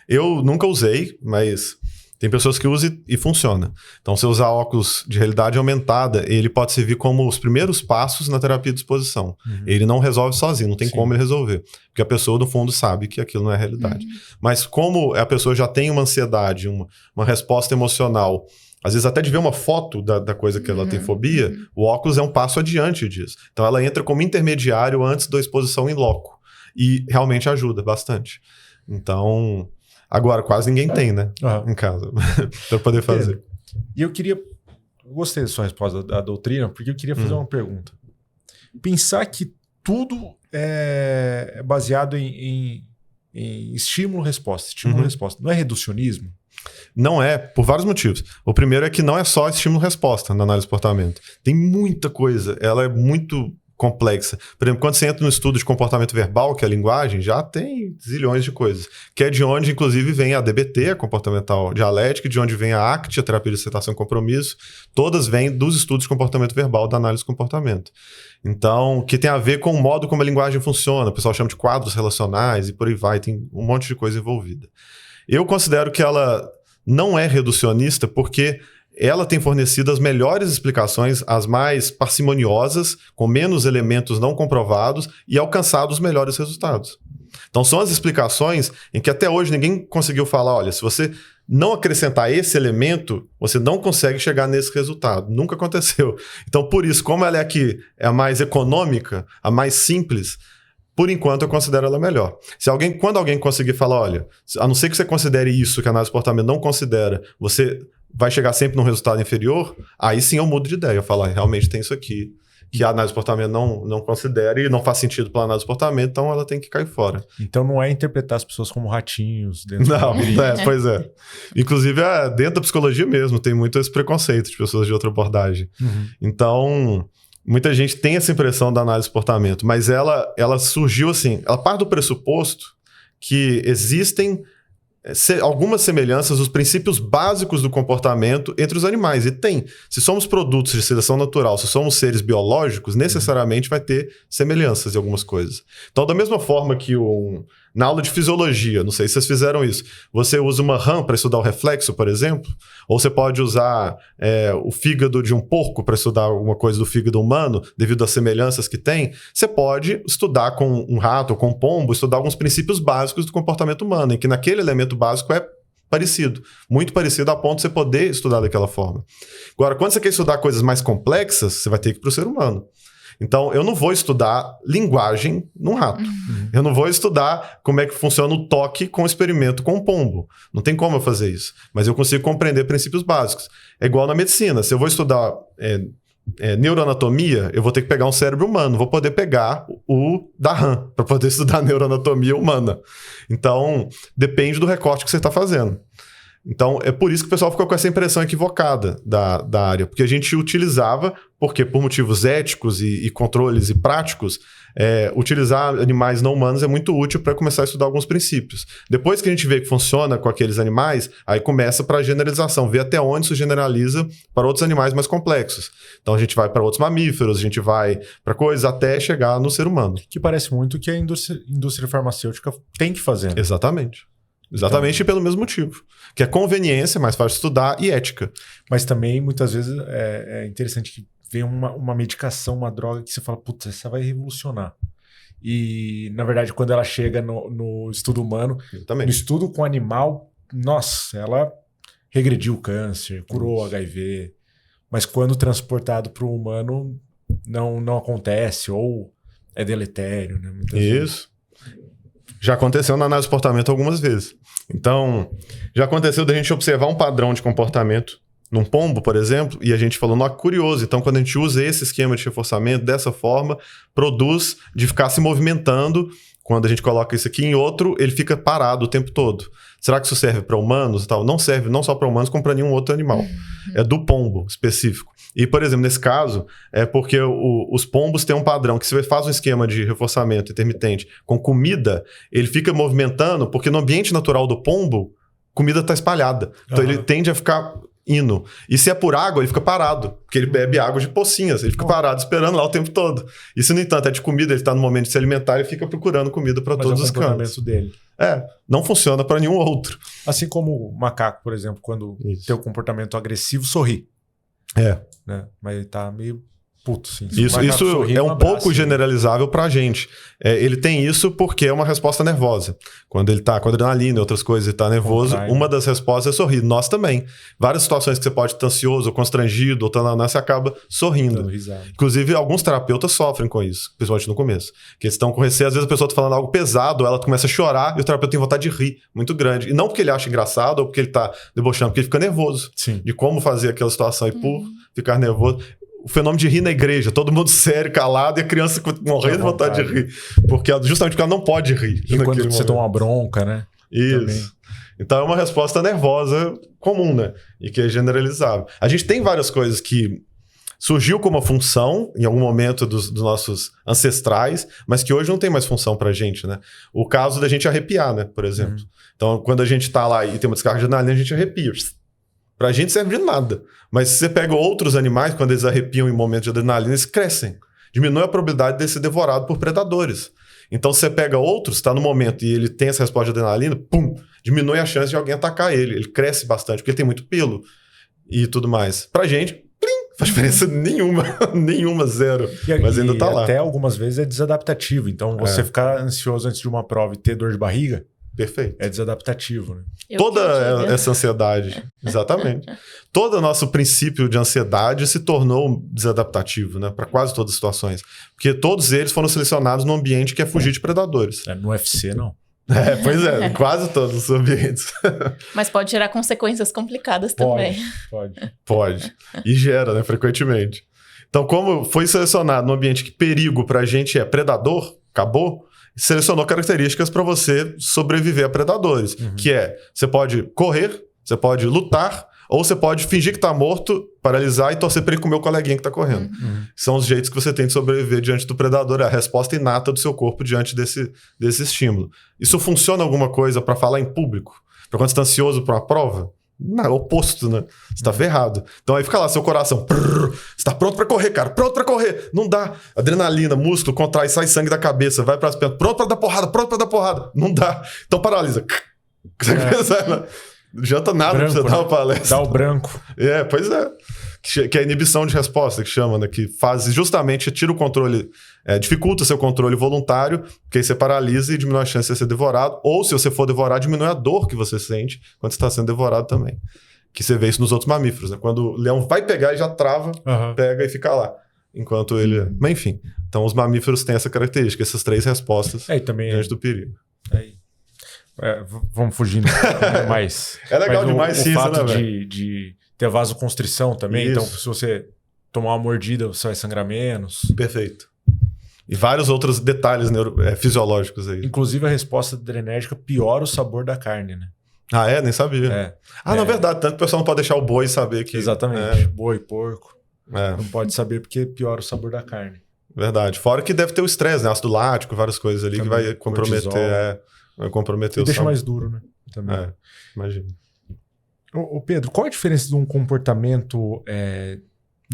C: Eu nunca usei, mas... Tem pessoas que usam e funciona. Então, se usar óculos de realidade aumentada, ele pode servir como os primeiros passos na terapia de exposição. Uhum. Ele não resolve sozinho, não tem como ele resolver. Porque a pessoa, no fundo, sabe que aquilo não é realidade. Uhum. Mas como a pessoa já tem uma ansiedade, uma resposta emocional, às vezes até de ver uma foto da coisa que ela tem fobia, o óculos é um passo adiante disso. Então, ela entra como intermediário antes da exposição em loco. E realmente ajuda bastante. Então... Agora, quase ninguém tem, né? Em casa. Para poder fazer.
A: E eu gostei da sua resposta da doutrina, porque eu queria fazer uma pergunta. Pensar que tudo é baseado em estímulo-resposta. Estímulo-resposta. Não é reducionismo?
C: Não é, por vários motivos. O primeiro é que não é só estímulo-resposta na análise de comportamento. Tem muita coisa. Ela é muito... complexa. Por exemplo, quando você entra no estudo de comportamento verbal, que é a linguagem, já tem zilhões de coisas. Que é de onde, inclusive, vem a DBT, a comportamental dialética, de onde vem a ACT, a terapia de aceitação e compromisso. Todas vêm dos estudos de comportamento verbal, da análise de comportamento. Então, que tem a ver com o modo como a linguagem funciona. O pessoal chama de quadros relacionais e por aí vai. Tem um monte de coisa envolvida. Eu considero que ela não é reducionista porque... ela tem fornecido as melhores explicações, as mais parcimoniosas, com menos elementos não comprovados e alcançado os melhores resultados. Então, são as explicações em que até hoje ninguém conseguiu falar, olha, se você não acrescentar esse elemento, você não consegue chegar nesse resultado. Nunca aconteceu. Então, por isso, como ela é a mais econômica, a mais simples, por enquanto eu considero ela melhor. Quando alguém conseguir falar, olha, a não ser que você considere isso, que a análise de comportamento não considera, você... vai chegar sempre num resultado inferior, aí sim eu mudo de ideia. Eu falo, realmente tem isso aqui, que a análise de comportamento não considera e não faz sentido para a análise de comportamento, então ela tem que cair fora.
A: Então não é interpretar as pessoas como ratinhos dentro
C: Pois é. Inclusive, dentro da psicologia mesmo, tem muito esse preconceito de pessoas de outra abordagem. Uhum. Então, muita gente tem essa impressão da análise de comportamento, mas ela surgiu assim, ela parte do pressuposto que existem algumas semelhanças, os princípios básicos do comportamento entre os animais. E tem. Se somos produtos de seleção natural, se somos seres biológicos, necessariamente vai ter semelhanças em algumas coisas. Então, da mesma forma que na aula de fisiologia, não sei se vocês fizeram isso, você usa uma rã para estudar o reflexo, por exemplo, ou você pode usar o fígado de um porco para estudar alguma coisa do fígado humano, devido às semelhanças que tem. Você pode estudar com um rato ou com um pombo, estudar alguns princípios básicos do comportamento humano, em que naquele elemento básico é parecido, muito parecido a ponto de você poder estudar daquela forma. Agora, quando você quer estudar coisas mais complexas, você vai ter que ir para o ser humano. Então, eu não vou estudar linguagem num rato. Eu não vou estudar como é que funciona o toque com o experimento com o pombo. Não tem como eu fazer isso. Mas eu consigo compreender princípios básicos. É igual na medicina. Se eu vou estudar neuroanatomia, eu vou ter que pegar um cérebro humano. Vou poder pegar o da RAM para poder estudar neuroanatomia humana. Então, depende do recorte que você está fazendo. Então, é por isso que o pessoal ficou com essa impressão equivocada da área. Porque a gente utilizava, porque por motivos éticos e controles e práticos, utilizar animais não humanos é muito útil para começar a estudar alguns princípios. Depois que a gente vê que funciona com aqueles animais, aí começa para a generalização, ver até onde isso generaliza para outros animais mais complexos. Então, a gente vai para outros mamíferos, a gente vai para coisas até chegar no ser humano.
A: Que parece muito que a indústria farmacêutica tem que fazer. Né?
C: Exatamente. Exatamente, pelo mesmo motivo. Que é conveniência, mais fácil de estudar, e ética.
A: Mas também, muitas vezes, é interessante que vem uma medicação, uma droga que você fala, putz, essa vai revolucionar. E, na verdade, quando ela chega no estudo humano, no estudo com animal, nossa, ela regrediu o câncer, curou o HIV. Mas quando transportado para o humano, não acontece, ou é deletério. Né? Muitas vezes.
C: Já aconteceu na análise de comportamento algumas vezes. Então, já aconteceu da gente observar um padrão de comportamento num pombo, por exemplo, e a gente falou, não, curioso. Então, quando a gente usa esse esquema de reforçamento dessa forma, produz de ficar se movimentando. Quando a gente coloca isso aqui em outro, ele fica parado o tempo todo. Será que isso serve para humanos e tal? Não serve não só para humanos, como para nenhum outro animal. É do pombo específico. E, por exemplo, nesse caso, é porque os pombos têm um padrão que se você faz um esquema de reforçamento intermitente com comida, ele fica movimentando, porque no ambiente natural do pombo, comida está espalhada. Então ele tende a ficar indo. E se é por água, ele fica parado, porque ele bebe água de pocinhas, ele fica parado esperando lá o tempo todo. E se, no entanto, é de comida, ele está no momento de se alimentar, ele fica procurando comida para todos os cantos.
A: Dele.
C: Não funciona para nenhum outro.
A: Assim como o macaco, por exemplo, quando tem o comportamento agressivo, sorri. Né? Mas ele tá meio puto, sim.
C: Isso é um pouco generalizável pra gente. Ele tem isso porque é uma resposta nervosa. Quando ele tá com adrenalina e outras coisas e tá nervoso, uma das respostas é sorrir. Nós também. Várias situações que você pode estar ansioso, ou constrangido, ou você acaba sorrindo. Inclusive, alguns terapeutas sofrem com isso, principalmente no começo. Que eles estão com receio, às vezes a pessoa tá falando algo pesado, ela começa a chorar e o terapeuta tem vontade de rir, muito grande. E não porque ele acha engraçado ou porque ele tá debochando, porque ele fica nervoso de como fazer aquela situação e por ficar nervoso. O fenômeno de rir na igreja, todo mundo sério, calado, e a criança morrendo de vontade de rir. Justamente porque ela não pode rir.
A: E quando você toma uma bronca, né?
C: Isso. Também. Então é uma resposta nervosa comum, né? E que é generalizável. A gente tem várias coisas que surgiu como uma função em algum momento dos nossos ancestrais, mas que hoje não tem mais função pra gente, né? O caso da gente arrepiar, né? Por exemplo. Então, quando a gente tá lá e tem uma descarga de adrenalina, a gente arrepia. Pra gente serve de nada. Mas se você pega outros animais, quando eles arrepiam em momentos de adrenalina, eles crescem. Diminui a probabilidade de ser devorado por predadores. Então, se você pega outros, está no momento e ele tem essa resposta de adrenalina, pum, diminui a chance de alguém atacar ele. Ele cresce bastante, porque ele tem muito pelo e tudo mais. Pra gente, plim, faz diferença nenhuma. Nenhuma, zero. Mas ainda tá lá.
A: Até algumas vezes é desadaptativo. Então, você ficar ansioso antes de uma prova e ter dor de barriga,
C: perfeito.
A: É desadaptativo, né?
C: Toda essa ansiedade, exatamente. Todo o nosso princípio de ansiedade se tornou desadaptativo, né? Para quase todas as situações. Porque todos eles foram selecionados num ambiente que é fugir de predadores.
A: No UFC, não.
C: Pois é, quase todos os ambientes.
B: Mas pode gerar consequências complicadas também.
C: Pode. E gera, né? Frequentemente. Então, como foi selecionado num ambiente que perigo pra gente é predador, acabou, selecionou características para você sobreviver a predadores. Que você pode correr, você pode lutar, ou você pode fingir que tá morto, paralisar e torcer para ele comer o coleguinha que tá correndo. São os jeitos que você tem de sobreviver diante do predador, é a resposta inata do seu corpo diante desse estímulo. Isso funciona alguma coisa para falar em público? Para quando você tá ansioso para uma prova? Não, é o oposto, né? Você tá ferrado. Então aí fica lá, seu coração. Você tá pronto pra correr, cara. Pronto pra correr. Não dá. Adrenalina, músculo, contrai, sai sangue da cabeça, vai pras pernas. Pronto pra dar porrada. Não dá. Então paralisa. Você pensa, né? Não adianta nada pra você dar uma palestra.
A: Dá o branco.
C: Pois é. Que é a inibição de resposta, que chama, né? Que faz justamente, tira o controle, dificulta o seu controle voluntário, porque aí você paralisa e diminui a chance de ser devorado. Ou, se você for devorado, diminui a dor que você sente quando você está sendo devorado também. Que você vê isso nos outros mamíferos, né? Quando o leão vai pegar e já trava, pega e fica lá. enquanto ele... Mas enfim, então os mamíferos têm essa característica, essas 3 respostas
A: e também
C: diante do perigo.
A: Vamos fugindo mais.
C: É legal demais
A: o fato
C: né,
A: de ter vasoconstrição também. Isso. Então, se você tomar uma mordida, você vai sangrar menos.
C: Perfeito. E vários outros detalhes fisiológicos aí.
A: Inclusive, a resposta adrenérgica piora o sabor da carne, né?
C: Nem sabia. Na verdade, tanto que o pessoal não pode deixar o boi saber que...
A: Exatamente. Boi, porco. Não pode saber porque piora o sabor da carne.
C: Verdade. Fora que deve ter o estresse, né? Ácido lático, várias coisas ali também, que vai comprometer... Vai comprometer
A: e deixa mais duro, né?
C: Também. Imagina.
A: Ô Pedro, qual a diferença de um comportamento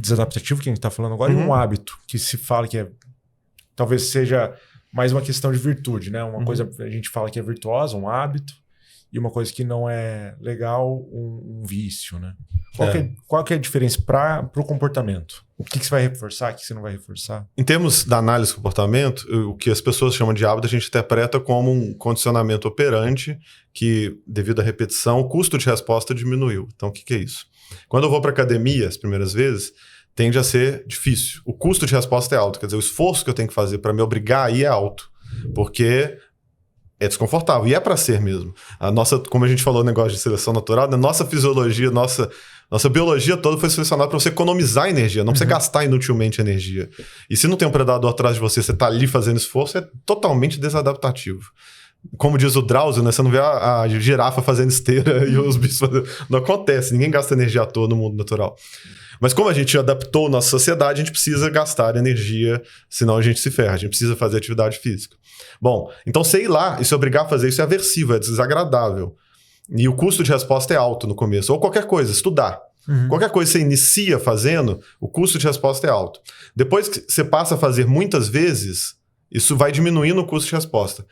A: desadaptativo que a gente está falando agora e um hábito que se fala que talvez seja mais uma questão de virtude, né? Uma coisa a gente fala que é virtuosa, um hábito, e uma coisa que não é legal, um vício, né? Qual que é a diferença para o comportamento? O que você vai reforçar, o que você não vai reforçar?
C: Em termos da análise do comportamento, o que as pessoas chamam de hábito, a gente interpreta como um condicionamento operante que, devido à repetição, o custo de resposta diminuiu. Então, o que é isso? Quando eu vou para a academia, as primeiras vezes, tende a ser difícil. O custo de resposta é alto, quer dizer, o esforço que eu tenho que fazer para me obrigar a ir é alto, porque é desconfortável, e é para ser mesmo. A nossa, como a gente falou no negócio de seleção natural, a nossa fisiologia, nossa biologia toda foi selecionada para você economizar energia, não para você gastar inutilmente energia. E se não tem um predador atrás de você, você tá ali fazendo esforço, é totalmente desadaptativo. Como diz o Drauzio, né? Você não vê a girafa fazendo esteira e os bichos fazendo... Não acontece, ninguém gasta energia à toa no mundo natural. Mas como a gente adaptou nossa sociedade, a gente precisa gastar energia, senão a gente se ferra, a gente precisa fazer atividade física. Bom, então você ir lá e se obrigar a fazer isso é aversivo, é desagradável. E o custo de resposta é alto no começo. Ou qualquer coisa, estudar. Qualquer coisa que você inicia fazendo, o custo de resposta é alto. Depois que você passa a fazer muitas vezes, isso vai diminuindo o custo de resposta.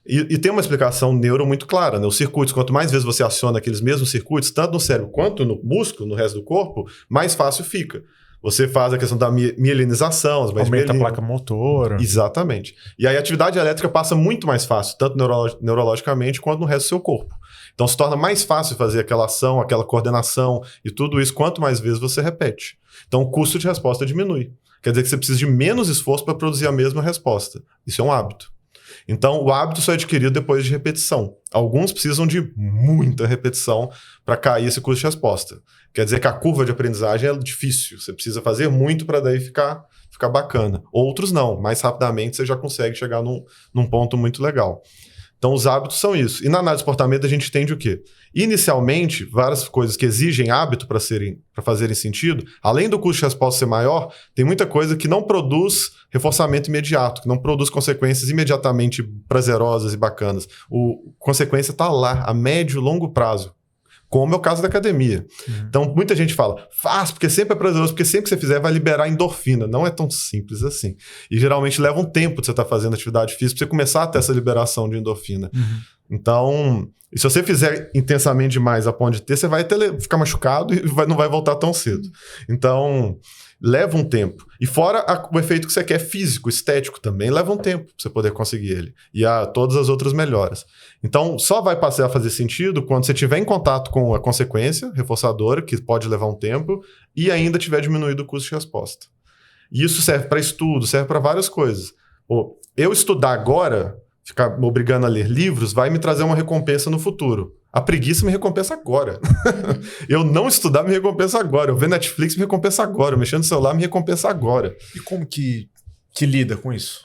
C: E tem uma explicação neuro muito clara, né? Os circuitos, quanto mais vezes você aciona aqueles mesmos circuitos, tanto no cérebro quanto no músculo, no resto do corpo, mais fácil fica. Você faz a questão da mielinização,
A: aumenta a placa motora.
C: Exatamente. E aí a atividade elétrica passa muito mais fácil, tanto neurologicamente quanto no resto do seu corpo. Então se torna mais fácil fazer aquela ação, aquela coordenação e tudo isso quanto mais vezes você repete. Então o custo de resposta diminui. Quer dizer que você precisa de menos esforço para produzir a mesma resposta. Isso é um hábito. Então, o hábito só é adquirido depois de repetição. Alguns precisam de muita repetição para cair esse custo de resposta. Quer dizer que a curva de aprendizagem é difícil. Você precisa fazer muito para daí ficar bacana. Outros não. Mais rapidamente você já consegue chegar num ponto muito legal. Então, os hábitos são isso. E na análise de comportamento a gente entende o quê? Inicialmente, várias coisas que exigem hábito para fazerem sentido, além do custo de resposta ser maior, tem muita coisa que não produz reforçamento imediato, que não produz consequências imediatamente prazerosas e bacanas. A consequência está lá, a médio e longo prazo. Como é o caso da academia. Então, muita gente fala, faz, porque sempre é prazeroso, porque sempre que você fizer vai liberar endorfina. Não é tão simples assim. E geralmente leva um tempo de você estar fazendo atividade física para você começar a ter essa liberação de endorfina. Então, se você fizer intensamente demais a ponto de ter, você vai ficar machucado e não vai voltar tão cedo. Então, leva um tempo. E fora o efeito que você quer físico, estético também, leva um tempo para você poder conseguir ele. E todas as outras melhoras. Então, só vai passar a fazer sentido quando você estiver em contato com a consequência reforçadora, que pode levar um tempo, e ainda tiver diminuído o custo de resposta. E isso serve para estudo, serve para várias coisas. Eu estudar agora, ficar me obrigando a ler livros, vai me trazer uma recompensa no futuro. A preguiça me recompensa agora. Eu não estudar me recompensa agora. Eu ver Netflix me recompensa agora. Eu mexer no celular me recompensa agora.
A: E como que lida com isso?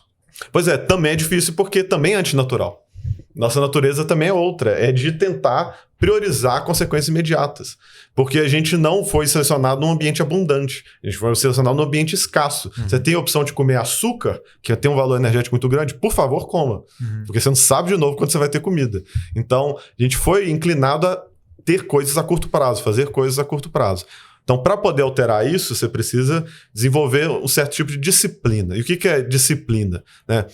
C: Pois é, também é difícil porque também é antinatural. Nossa natureza também é outra. É de tentar priorizar consequências imediatas. Porque a gente não foi selecionado num ambiente abundante. A gente foi selecionado num ambiente escasso. Você tem a opção de comer açúcar, que tem um valor energético muito grande, por favor, coma. Porque você não sabe de novo quando você vai ter comida. Então, a gente foi inclinado a ter coisas a curto prazo, fazer coisas a curto prazo. Então, para poder alterar isso, você precisa desenvolver um certo tipo de disciplina. E o que é disciplina? Né?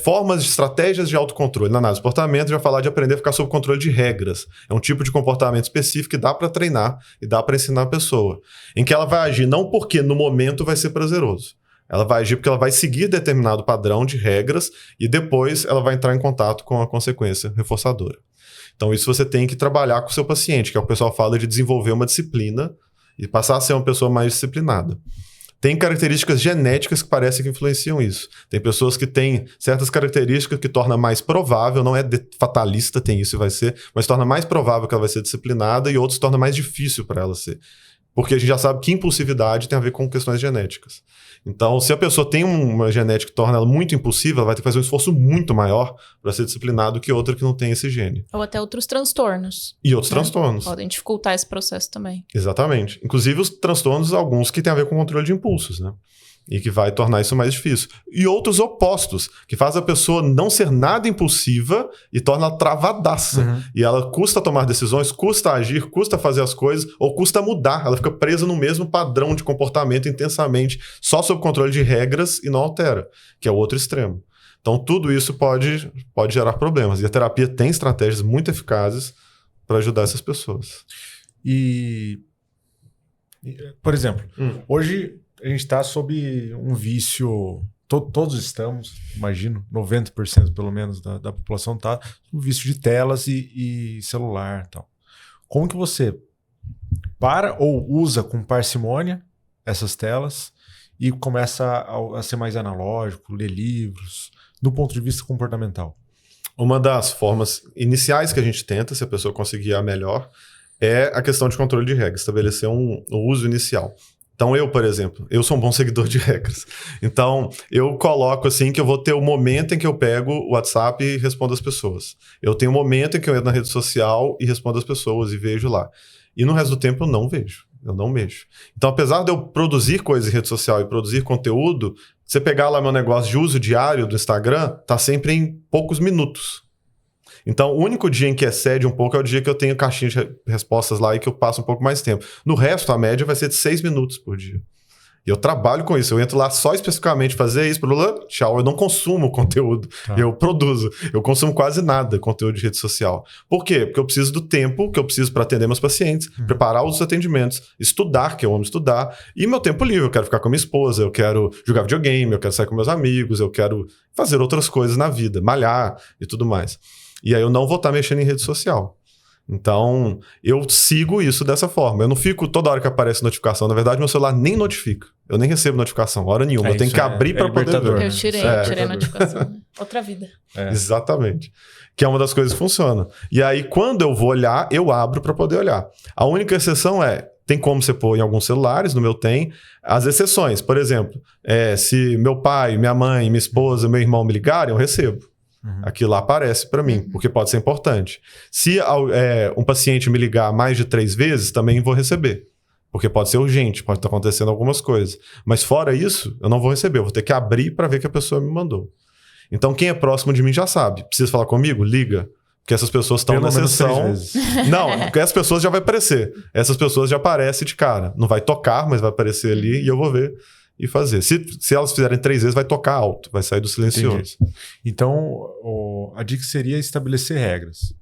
C: Formas de estratégias de autocontrole. Na análise de comportamento, já falar de aprender a ficar sob controle de regras. É um tipo de comportamento específico que dá para treinar e dá para ensinar a pessoa. Em que ela vai agir não porque no momento vai ser prazeroso. Ela vai agir porque ela vai seguir determinado padrão de regras e depois ela vai entrar em contato com a consequência reforçadora. Então, isso você tem que trabalhar com o seu paciente, que é o pessoal fala de desenvolver uma disciplina e passar a ser uma pessoa mais disciplinada. Tem características genéticas que parecem que influenciam isso. Tem pessoas que têm certas características que torna mais provável, não é fatalista, tem isso e vai ser, mas torna mais provável que ela vai ser disciplinada e outros torna mais difícil para ela ser. Porque a gente já sabe que impulsividade tem a ver com questões genéticas. Então, se a pessoa tem uma genética que torna ela muito impulsiva, ela vai ter que fazer um esforço muito maior para ser disciplinado que outra que não tem esse gene.
B: Ou até outros transtornos.
C: E outros transtornos.
B: Podem dificultar esse processo também.
C: Exatamente. Inclusive os transtornos, alguns que têm a ver com o controle de impulsos, né? E que vai tornar isso mais difícil. E outros opostos, que faz a pessoa não ser nada impulsiva e torna ela travadaça.
A: Uhum.
C: E ela custa tomar decisões, custa agir, custa fazer as coisas, ou custa mudar. Ela fica presa no mesmo padrão de comportamento intensamente, só sob controle de regras e não altera, que é o outro extremo. Então tudo isso pode gerar problemas. E a terapia tem estratégias muito eficazes para ajudar essas pessoas.
A: Por exemplo, hoje a gente está sob um vício, todos estamos, imagino, 90% pelo menos da população está um vício de telas e celular e tal. Como que você para ou usa com parcimônia essas telas e começa a ser mais analógico, ler livros, do ponto de vista comportamental?
C: Uma das formas iniciais que a gente tenta, se a pessoa conseguir a melhor, é a questão de controle de regras, estabelecer um uso inicial. Então eu, por exemplo, eu sou um bom seguidor de regras. Então eu coloco assim que eu vou ter o momento em que eu pego o WhatsApp e respondo as pessoas. Eu tenho o momento em que eu entro na rede social e respondo as pessoas e vejo lá. E no resto do tempo eu não vejo. Eu não mexo. Então, apesar de eu produzir coisas em rede social e produzir conteúdo, você pegar lá meu negócio de uso diário do Instagram, tá sempre em poucos minutos. Então, o único dia em que excede um pouco é o dia que eu tenho caixinha de respostas lá e que eu passo um pouco mais tempo. No resto, a média vai ser de 6 minutos por dia. E eu trabalho com isso. Eu entro lá só especificamente fazer isso, tchau. Eu não consumo conteúdo.
A: Tá.
C: Eu produzo. Eu consumo quase nada conteúdo de rede social. Por quê? Porque eu preciso do tempo que eu preciso para atender meus pacientes, preparar os atendimentos, estudar, que eu amo estudar, e meu tempo livre. Eu quero ficar com a minha esposa, eu quero jogar videogame, eu quero sair com meus amigos, eu quero fazer outras coisas na vida, malhar e tudo mais. E aí eu não vou estar mexendo em rede social. Então, eu sigo isso dessa forma. Eu não fico toda hora que aparece notificação. Na verdade, meu celular nem notifica. Eu nem recebo notificação, hora nenhuma. Eu tenho que abrir para poder ver.
B: Eu tirei a notificação. Outra vida.
C: Exatamente. Que é uma das coisas que funciona. E aí, quando eu vou olhar, eu abro para poder olhar. A única exceção tem como você pôr em alguns celulares, no meu tem. As exceções, por exemplo, se meu pai, minha mãe, minha esposa, meu irmão me ligarem, eu recebo. Aquilo lá aparece para mim, porque pode ser importante. Se um paciente me ligar mais de 3 vezes, também vou receber. Porque pode ser urgente, pode estar acontecendo algumas coisas. Mas fora isso, eu não vou receber. Eu vou ter que abrir para ver que a pessoa me mandou. Então, quem é próximo de mim já sabe. Precisa falar comigo? Liga. Porque essas pessoas estão na sessão. Não, porque as pessoas já vai aparecer. Essas pessoas já aparecem de cara. Não vai tocar, mas vai aparecer ali e eu vou ver. E fazer. Se elas fizerem 3 vezes, vai tocar alto, vai sair do silencioso.
A: Entendi. Então, a dica seria estabelecer regras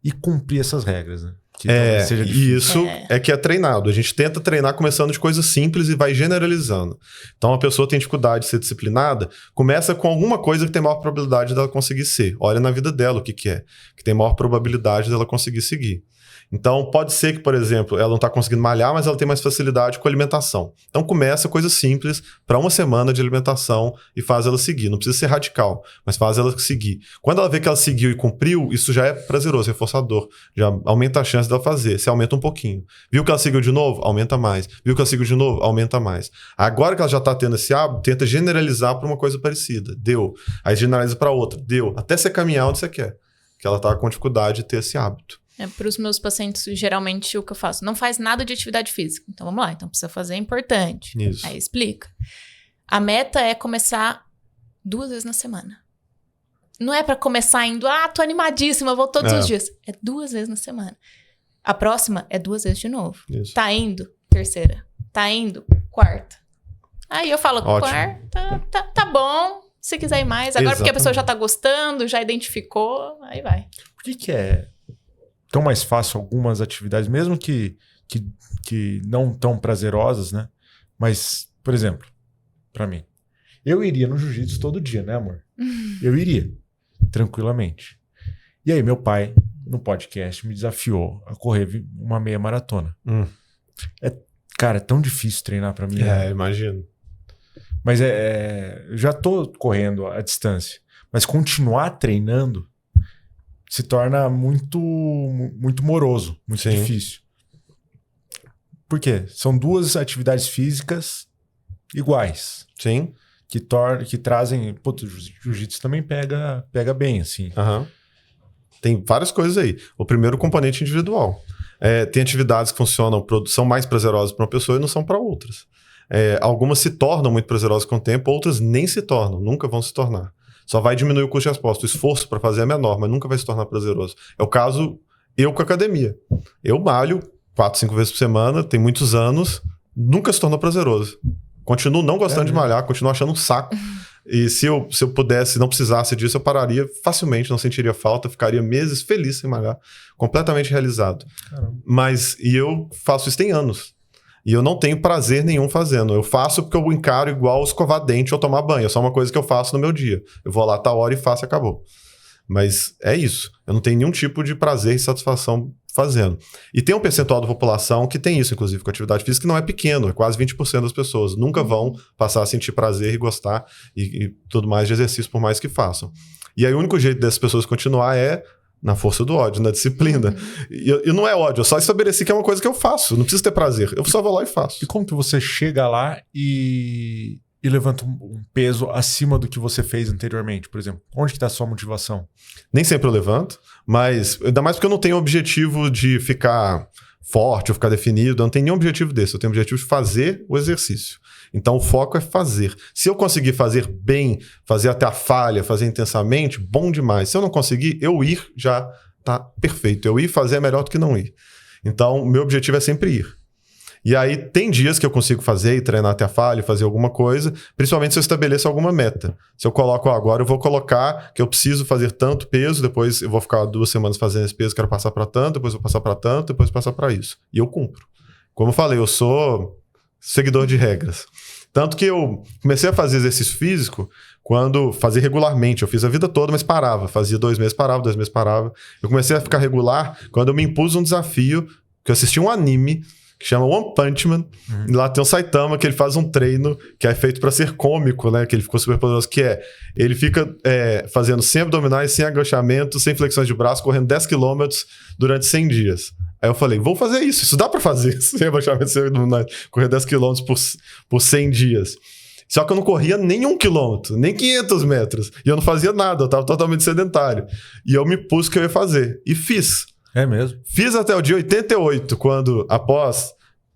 A: e cumprir essas regras, né? Que seja difícil.
C: E isso é que é treinado. A gente tenta treinar começando de coisas simples e vai generalizando. Então, a pessoa tem dificuldade de ser disciplinada, começa com alguma coisa que tem maior probabilidade dela conseguir ser. Olha na vida dela o que é, que tem maior probabilidade dela conseguir seguir. Então, pode ser que, por exemplo, ela não está conseguindo malhar, mas ela tem mais facilidade com a alimentação. Então, começa coisa simples para uma semana de alimentação e faz ela seguir. Não precisa ser radical, mas faz ela seguir. Quando ela vê que ela seguiu e cumpriu, isso já é prazeroso, reforçador. Já aumenta a chance dela fazer. Você aumenta um pouquinho. Viu que ela seguiu de novo? Aumenta mais. Viu que ela seguiu de novo? Aumenta mais. Agora que ela já está tendo esse hábito, tenta generalizar para uma coisa parecida. Deu. Aí generaliza para outra. Deu. Até você caminhar onde você quer. Que ela está com dificuldade de ter esse hábito.
B: Para os meus pacientes, geralmente, o que eu faço? Não faz nada de atividade física. Então, vamos lá. Então, precisa fazer, é importante.
C: Isso.
B: Aí, explica. A meta é começar 2 vezes na semana. Não é para começar indo, tô animadíssima, vou todos os dias. É 2 vezes na semana. A próxima é 2 vezes de novo.
C: Isso.
B: Tá indo, 3ª. Tá indo, 4ª. Aí eu falo, 4ª, tá bom. Se quiser ir mais. Agora, porque a pessoa já tá gostando, já identificou, aí vai.
A: Por que é tão mais fácil algumas atividades, mesmo que não tão prazerosas, né? Mas, por exemplo, para mim, eu iria no jiu-jitsu todo dia, né, amor? Eu iria, tranquilamente. E aí, meu pai, no podcast, me desafiou a correr uma meia maratona. Cara, é tão difícil treinar para mim.
C: Imagino.
A: Mas eu já tô correndo a distância. Mas continuar treinando se torna muito, muito moroso, muito difícil. Por quê? São duas atividades físicas iguais.
C: Sim.
A: Que trazem... Pô, o jiu-jitsu também pega bem, assim.
C: Tem várias coisas aí. O primeiro, componente individual. Tem atividades que funcionam, são mais prazerosas para uma pessoa e não são para outras. Algumas se tornam muito prazerosas com o tempo, outras nem se tornam, nunca vão se tornar. Só vai diminuir o custo de resposta. O esforço para fazer é menor, mas nunca vai se tornar prazeroso. É o caso eu com a academia. Eu malho 4, 5 vezes por semana, tem muitos anos, nunca se tornou prazeroso. Continuo não gostando de malhar, continuo achando um saco. E se eu pudesse, não precisasse disso, eu pararia facilmente, não sentiria falta, ficaria meses feliz sem malhar, completamente realizado.
A: Caramba.
C: E eu faço isso tem anos. E eu não tenho prazer nenhum fazendo. Eu faço porque eu encaro igual escovar dente ou tomar banho. É só uma coisa que eu faço no meu dia. Eu vou lá, tá hora e faço e acabou. Mas é isso. Eu não tenho nenhum tipo de prazer e satisfação fazendo. E tem um percentual da população que tem isso, inclusive, com atividade física, que não é pequeno. É quase 20% das pessoas. Nunca vão passar a sentir prazer e gostar e tudo mais de exercício, por mais que façam. E aí o único jeito dessas pessoas continuar é na força do ódio, na disciplina. E não é ódio, eu só estabeleci que é uma coisa que eu faço. Não preciso ter prazer. Eu só vou lá e faço.
A: E como que você chega lá e levanta um peso acima do que você fez anteriormente, por exemplo? Onde que está a sua motivação?
C: Nem sempre eu levanto, mas ainda mais porque eu não tenho objetivo de ficar forte ou ficar definido. Eu não tenho nenhum objetivo desse. Eu tenho o objetivo de fazer o exercício. Então o foco é fazer. Se eu conseguir fazer bem, fazer até a falha, fazer intensamente, bom demais. Se eu não conseguir, eu ir já tá perfeito. Eu ir fazer é melhor do que não ir. Então o meu objetivo é sempre ir. E aí tem dias que eu consigo fazer e treinar até a falha, fazer alguma coisa, principalmente se eu estabeleço alguma meta. Se eu coloco, agora eu vou colocar que eu preciso fazer tanto peso, depois eu vou ficar 2 semanas fazendo esse peso, quero passar para tanto, depois eu vou passar para tanto, depois passar para isso. E eu cumpro. Como eu falei, eu sou seguidor de regras. Tanto que eu comecei a fazer exercício físico quando fazia regularmente. Eu fiz a vida toda, mas parava. Fazia 2 meses, parava, 2 meses, parava. Eu comecei a ficar regular quando eu me impus um desafio, que eu assisti um anime que chama One Punch Man. E lá tem o Saitama, que ele faz um treino que é feito para ser cômico, né? Que ele ficou super poderoso, que ele fica fazendo 100 abdominais, sem agachamento, sem flexões de braço, correndo 10 km durante 100 dias. Aí eu falei, vou fazer isso dá pra fazer, sem agachamento, sem abdominais, correr 10 km por 100 dias. Só que eu não corria nem 1 quilômetro, nem 500 metros. E eu não fazia nada, eu tava totalmente sedentário. E eu me pus o que eu ia fazer. E fiz.
A: É mesmo?
C: Fiz até o dia 88, quando, após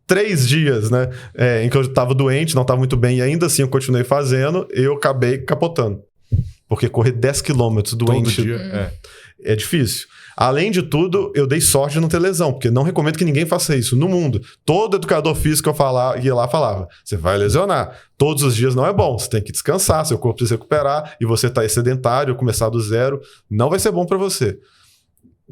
C: 3 dias, né, em que eu tava doente, não tava muito bem, e ainda assim eu continuei fazendo, eu acabei capotando. Porque correr 10 quilômetros doente
A: todo dia
C: é difícil. Além de tudo, eu dei sorte de não ter lesão, porque não recomendo que ninguém faça isso no mundo. Todo educador físico que eu ia lá falava, você vai lesionar. Todos os dias não é bom, você tem que descansar, seu corpo precisa recuperar, e você tá sedentário, começar do zero, não vai ser bom para você.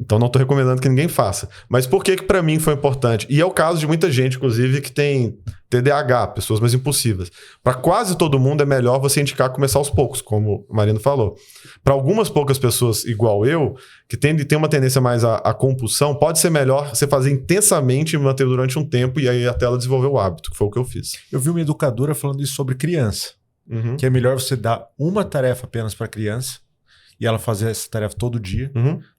C: Então não tô recomendando que ninguém faça. Mas por que para mim foi importante? E é o caso de muita gente, inclusive, que tem TDAH, pessoas mais impulsivas. Para quase todo mundo é melhor você indicar começar aos poucos, como o Marino falou. Para algumas poucas pessoas, igual eu, que tem uma tendência mais à compulsão, pode ser melhor você fazer intensamente e manter durante um tempo e aí até ela desenvolver o hábito, que foi o que eu fiz.
A: Eu vi uma educadora falando isso sobre criança. Que é melhor você dar uma tarefa apenas para criança e ela fazer essa tarefa todo dia,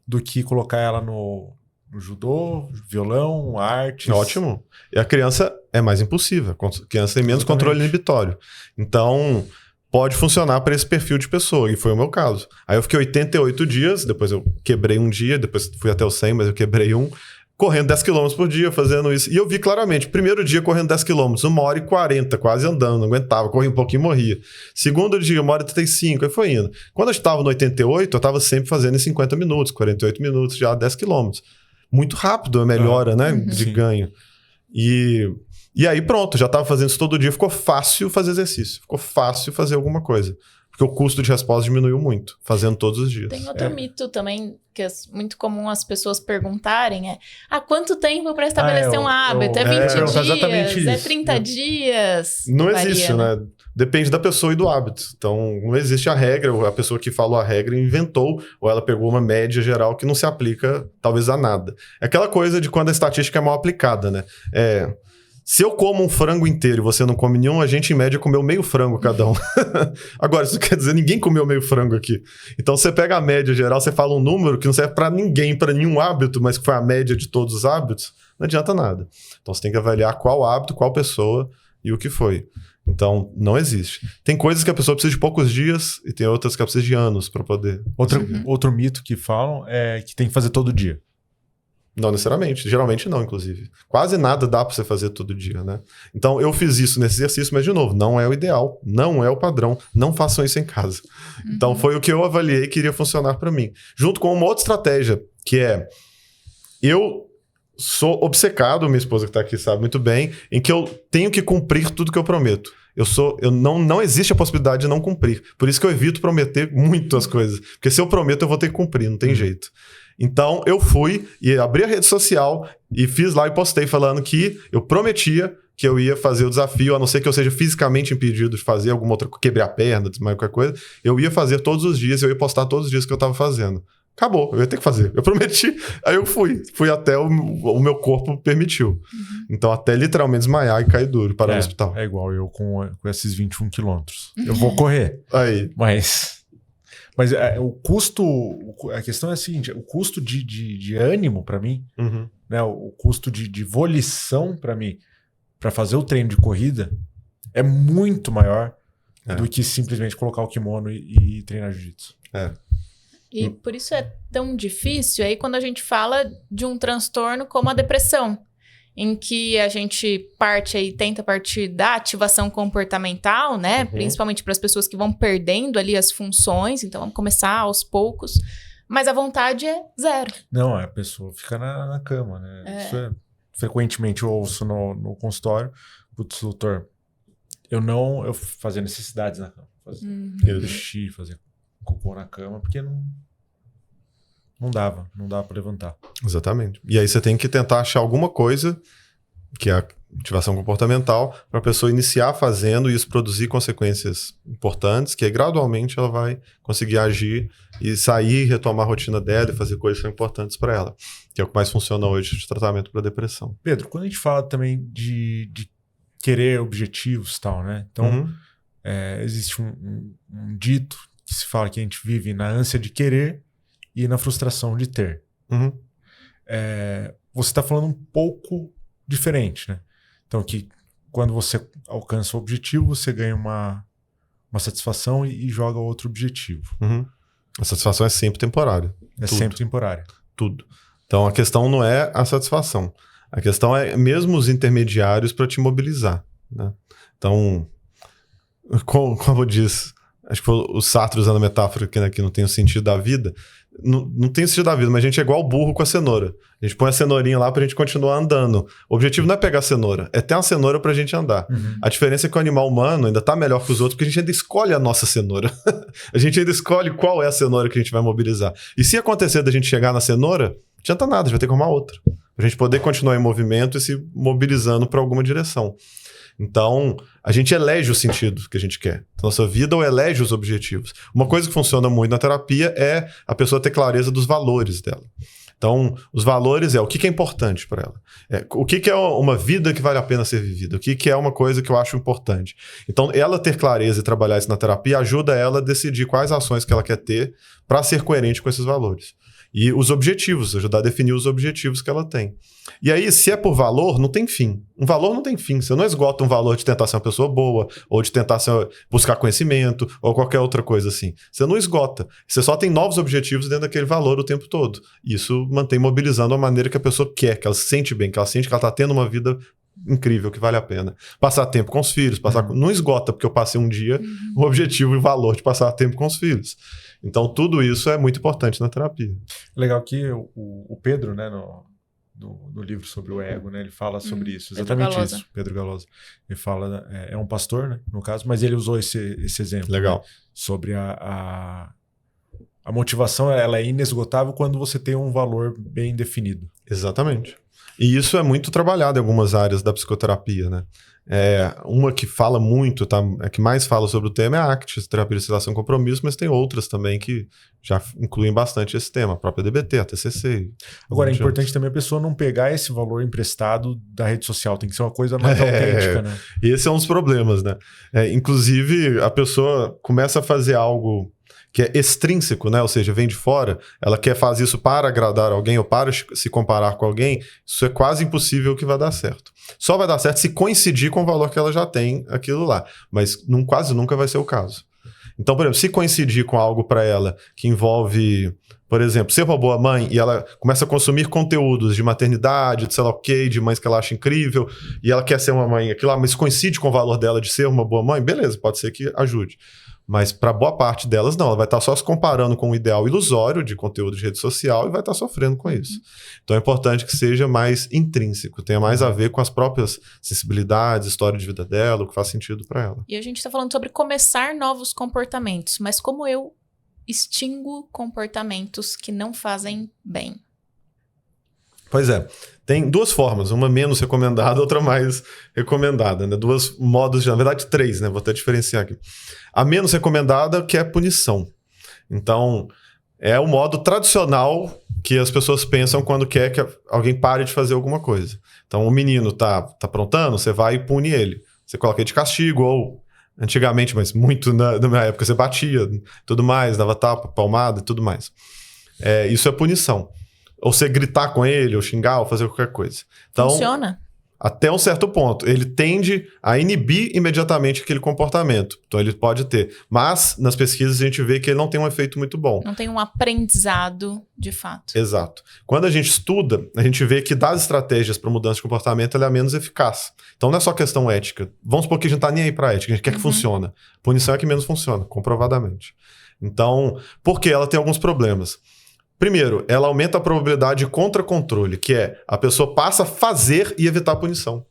A: do que colocar ela no judô, violão, artes.
C: Ótimo. E a criança é mais impulsiva. A criança tem menos controle inibitório. Então, pode funcionar para esse perfil de pessoa. E foi o meu caso. Aí eu fiquei 88 dias, depois eu quebrei um dia, depois fui até o 100, mas eu quebrei um, correndo 10 km por dia, fazendo isso. E eu vi claramente, primeiro dia correndo 10 km, 1h40, quase andando, não aguentava, corri um pouquinho e morria. Segundo dia, 1h35, aí foi indo. Quando eu estava no 88, eu estava sempre fazendo em 50 minutos, 48 minutos, já 10 km. Muito rápido a melhora, né, de ganho. E aí pronto, já estava fazendo isso todo dia, ficou fácil fazer exercício, ficou fácil fazer alguma coisa. Porque o custo de resposta diminuiu muito, fazendo todos os dias.
B: Tem outro mito também, que é muito comum as pessoas perguntarem, quanto tempo para estabelecer um hábito? É 20 dias? É 30 dias?
C: Não existe, né? Depende da pessoa e do hábito. Então, não existe a regra, a pessoa que falou a regra inventou, ou ela pegou uma média geral que não se aplica, talvez, a nada. É aquela coisa de quando a estatística é mal aplicada, né? Se eu como um frango inteiro e você não come nenhum, a gente, em média, comeu meio frango cada um. Agora, isso quer dizer, ninguém comeu meio frango aqui. Então, você pega a média geral, você fala um número que não serve para ninguém, para nenhum hábito, mas que foi a média de todos os hábitos, não adianta nada. Então, você tem que avaliar qual hábito, qual pessoa e o que foi. Então, não existe. Tem coisas que a pessoa precisa de poucos dias e tem outras que ela precisa de anos para poder.
A: Outro mito que falam é que tem que fazer todo dia.
C: Não necessariamente. Geralmente não, inclusive. Quase nada dá para você fazer todo dia, né? Então, eu fiz isso nesse exercício, mas, de novo, não é o ideal. Não é o padrão. Não façam isso em casa. Então, foi o que eu avaliei que iria funcionar para mim. Junto com uma outra estratégia, que é... Eu sou obcecado, minha esposa que tá aqui sabe muito bem, em que eu tenho que cumprir tudo que eu prometo. Não existe a possibilidade de não cumprir. Por isso que eu evito prometer muito as coisas. Porque se eu prometo, eu vou ter que cumprir, não tem jeito. Então, eu fui e abri a rede social e fiz lá e postei falando que eu prometia que eu ia fazer o desafio, a não ser que eu seja fisicamente impedido de fazer alguma outra coisa, quebrar a perna, desmaiar qualquer coisa. Eu ia fazer todos os dias, eu ia postar todos os dias que eu tava fazendo. Acabou, eu ia ter que fazer. Eu prometi, aí eu fui. Fui até o meu corpo permitiu. Então, até literalmente desmaiar e cair duro para o hospital.
A: É igual eu com esses 21 quilômetros. Eu vou correr.
C: Aí.
A: Mas o custo... A questão é a seguinte, o custo de ânimo para mim, né, o custo de volição para mim, para fazer o treino de corrida, é muito maior do que simplesmente colocar o kimono e treinar jiu-jitsu.
B: E por isso é tão difícil aí quando a gente fala de um transtorno como a depressão, em que a gente tenta partir da ativação comportamental, né? Principalmente para as pessoas que vão perdendo ali as funções, então vamos começar aos poucos, mas a vontade é zero.
A: Não, a pessoa fica na cama, né? Isso frequentemente eu ouço no consultório, putz, doutor, eu fazia necessidades na cama, fazer xixi, fazer cocô na cama, porque não dava para levantar.
C: Exatamente. E aí você tem que tentar achar alguma coisa, que é a ativação comportamental, para a pessoa iniciar fazendo e isso produzir consequências importantes, que aí gradualmente ela vai conseguir agir e sair, retomar a rotina dela e fazer coisas que são importantes para ela, que é o que mais funciona hoje de tratamento para depressão.
A: Pedro, quando a gente fala também de querer objetivos e tal, né? Então, existe um dito que se fala que a gente vive na ânsia de querer e na frustração de ter. Você está falando um pouco diferente, né? Então, que quando você alcança o objetivo, você ganha uma satisfação e joga outro objetivo.
C: A satisfação é sempre temporária.
A: Sempre temporária.
C: Tudo. Então, a questão não é a satisfação. A questão é mesmo os intermediários para te mobilizar, né? Então, como eu disse, acho que foi o Sartre usando a metáfora que não tem o sentido da vida. Não tem o sentido da vida, mas a gente é igual o burro com a cenoura. A gente põe a cenourinha lá pra gente continuar andando. O objetivo não é pegar a cenoura, é ter uma cenoura pra gente andar. A diferença é que o animal humano ainda tá melhor que os outros, porque a gente ainda escolhe a nossa cenoura. A gente ainda escolhe qual é a cenoura que a gente vai mobilizar. E se acontecer da gente chegar na cenoura, não adianta nada, a gente vai ter que arrumar outra. Pra gente poder continuar em movimento e se mobilizando pra alguma direção. Então, a gente elege o sentido que a gente quer. Nossa vida ou elege os objetivos. Uma coisa que funciona muito na terapia é a pessoa ter clareza dos valores dela. Então, os valores o que é importante para ela. O que é uma vida que vale a pena ser vivida. O que é uma coisa que eu acho importante. Então, ela ter clareza e trabalhar isso na terapia ajuda ela a decidir quais ações que ela quer ter para ser coerente com esses valores. E os objetivos, ajudar a definir os objetivos que ela tem. E aí, se é por valor, não tem fim. Um valor não tem fim. Você não esgota um valor de tentar ser uma pessoa boa, ou de tentar buscar conhecimento, ou qualquer outra coisa assim. Você não esgota. Você só tem novos objetivos dentro daquele valor o tempo todo. Isso mantém mobilizando a maneira que a pessoa quer, que ela se sente bem, que ela sente que ela está tendo uma vida incrível, que vale a pena. Passar tempo com os filhos, não esgota, porque eu passei um dia o objetivo e o valor de passar tempo com os filhos. Então, tudo isso é muito importante na terapia.
A: Legal que o Pedro, né, no livro sobre o ego, né, ele fala sobre isso, exatamente isso. Pedro Galosa. Ele fala, é um pastor, né, no caso, mas ele usou esse exemplo.
C: Legal.
A: Né, sobre a motivação, ela é inesgotável quando você tem um valor bem definido.
C: Exatamente. E isso é muito trabalhado em algumas áreas da psicoterapia, né? Uma que fala muito, a que mais fala sobre o tema é a ACT, Terapia de Aceitação e Compromisso, mas tem outras também que já incluem bastante esse tema, a própria DBT, a TCC.
A: Agora, é importante também a pessoa não pegar esse valor emprestado da rede social, tem que ser uma coisa mais autêntica, né?
C: Esse é um dos problemas, né? Inclusive, a pessoa começa a fazer algo que é extrínseco, né? Ou seja, vem de fora, ela quer fazer isso para agradar alguém ou para se comparar com alguém, isso é quase impossível que vai dar certo. Só vai dar certo se coincidir com o valor que ela já tem, aquilo lá. Mas quase nunca vai ser o caso. Então, por exemplo, se coincidir com algo para ela que envolve, por exemplo, ser uma boa mãe e ela começa a consumir conteúdos de maternidade, de sei lá o quê, de mães que ela acha incrível, e ela quer ser uma mãe, aquilo lá, mas coincide com o valor dela de ser uma boa mãe, beleza, pode ser que ajude. Mas para boa parte delas, não. Ela vai estar só se comparando com um ideal ilusório de conteúdo de rede social e vai estar sofrendo com isso. Então é importante que seja mais intrínseco, tenha mais a ver com as próprias sensibilidades, história de vida dela, o que faz sentido para ela.
B: E a gente está falando sobre começar novos comportamentos, mas como eu extingo comportamentos que não fazem bem?
C: Pois é. Tem duas formas, uma menos recomendada, outra mais recomendada, né? Dois modos, na verdade 3, né? Vou até diferenciar aqui. A menos recomendada, que é punição. Então, é o modo tradicional que as pessoas pensam quando quer que alguém pare de fazer alguma coisa. Então, o menino tá aprontando, você vai e pune ele. Você coloca ele de castigo, ou antigamente, mas muito na minha época, você batia, tudo mais, dava tapa, palmada e tudo mais. Isso é punição. Ou você gritar com ele, ou xingar, ou fazer qualquer coisa. Então,
B: funciona?
C: Até um certo ponto. Ele tende a inibir imediatamente aquele comportamento. Então, ele pode ter. Mas, nas pesquisas, a gente vê que ele não tem um efeito muito bom.
B: Não tem um aprendizado, de fato.
C: Exato. Quando a gente estuda, a gente vê que das estratégias para mudança de comportamento, ela é a menos eficaz. Então, não é só questão ética. Vamos supor que a gente não tá nem aí para ética. A gente quer que funcione. Punição é que menos funciona, comprovadamente. Então, porque ela tem alguns problemas. Primeiro, ela aumenta a probabilidade de contra-controle, que é a pessoa passa a fazer e evitar a punição.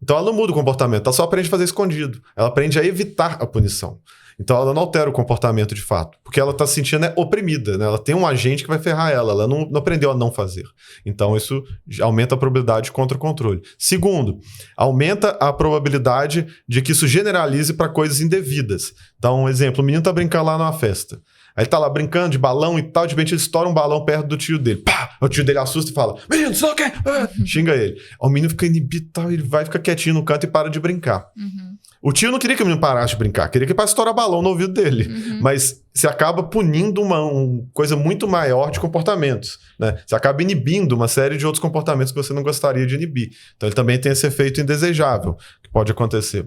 C: Então ela não muda o comportamento, ela só aprende a fazer escondido. Ela aprende a evitar a punição. Então ela não altera o comportamento de fato, porque ela está se sentindo oprimida, né? Ela tem um agente que vai ferrar ela não aprendeu a não fazer. Então isso aumenta a probabilidade de contra-controle. Segundo, aumenta a probabilidade de que isso generalize para coisas indevidas. Então, um exemplo, o menino está brincando lá numa festa. Aí ele tá lá brincando de balão e tal, de repente ele estoura um balão perto do tio dele. Pá! O tio dele assusta e fala, menino, você não quer? Xinga ele. Aí o menino fica inibido e tal, ele vai ficar quietinho no canto e para de brincar. O tio não queria que o menino parasse de brincar, queria que ele parasse de estourar balão no ouvido dele. Mas você acaba punindo uma coisa muito maior de comportamentos, né? Você acaba inibindo uma série de outros comportamentos que você não gostaria de inibir. Então ele também tem esse efeito indesejável que pode acontecer.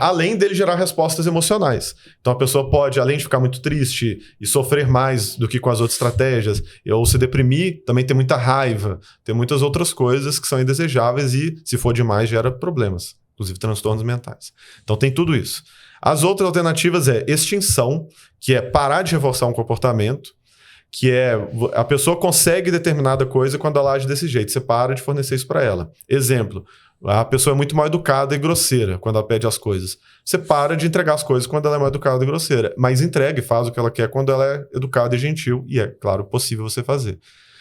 C: Além dele gerar respostas emocionais. Então a pessoa pode, além de ficar muito triste e sofrer mais do que com as outras estratégias, ou se deprimir, também ter muita raiva, ter muitas outras coisas que são indesejáveis e, se for demais, gera problemas, inclusive transtornos mentais. Então tem tudo isso. As outras alternativas é extinção, que é parar de reforçar um comportamento, que é a pessoa consegue determinada coisa quando ela age desse jeito, você para de fornecer isso para ela. Exemplo, a pessoa é muito mal educada e grosseira quando ela pede as coisas. Você para de entregar as coisas quando ela é mal educada e grosseira, mas entrega e faz o que ela quer quando ela é educada e gentil, e é, claro, possível você fazer.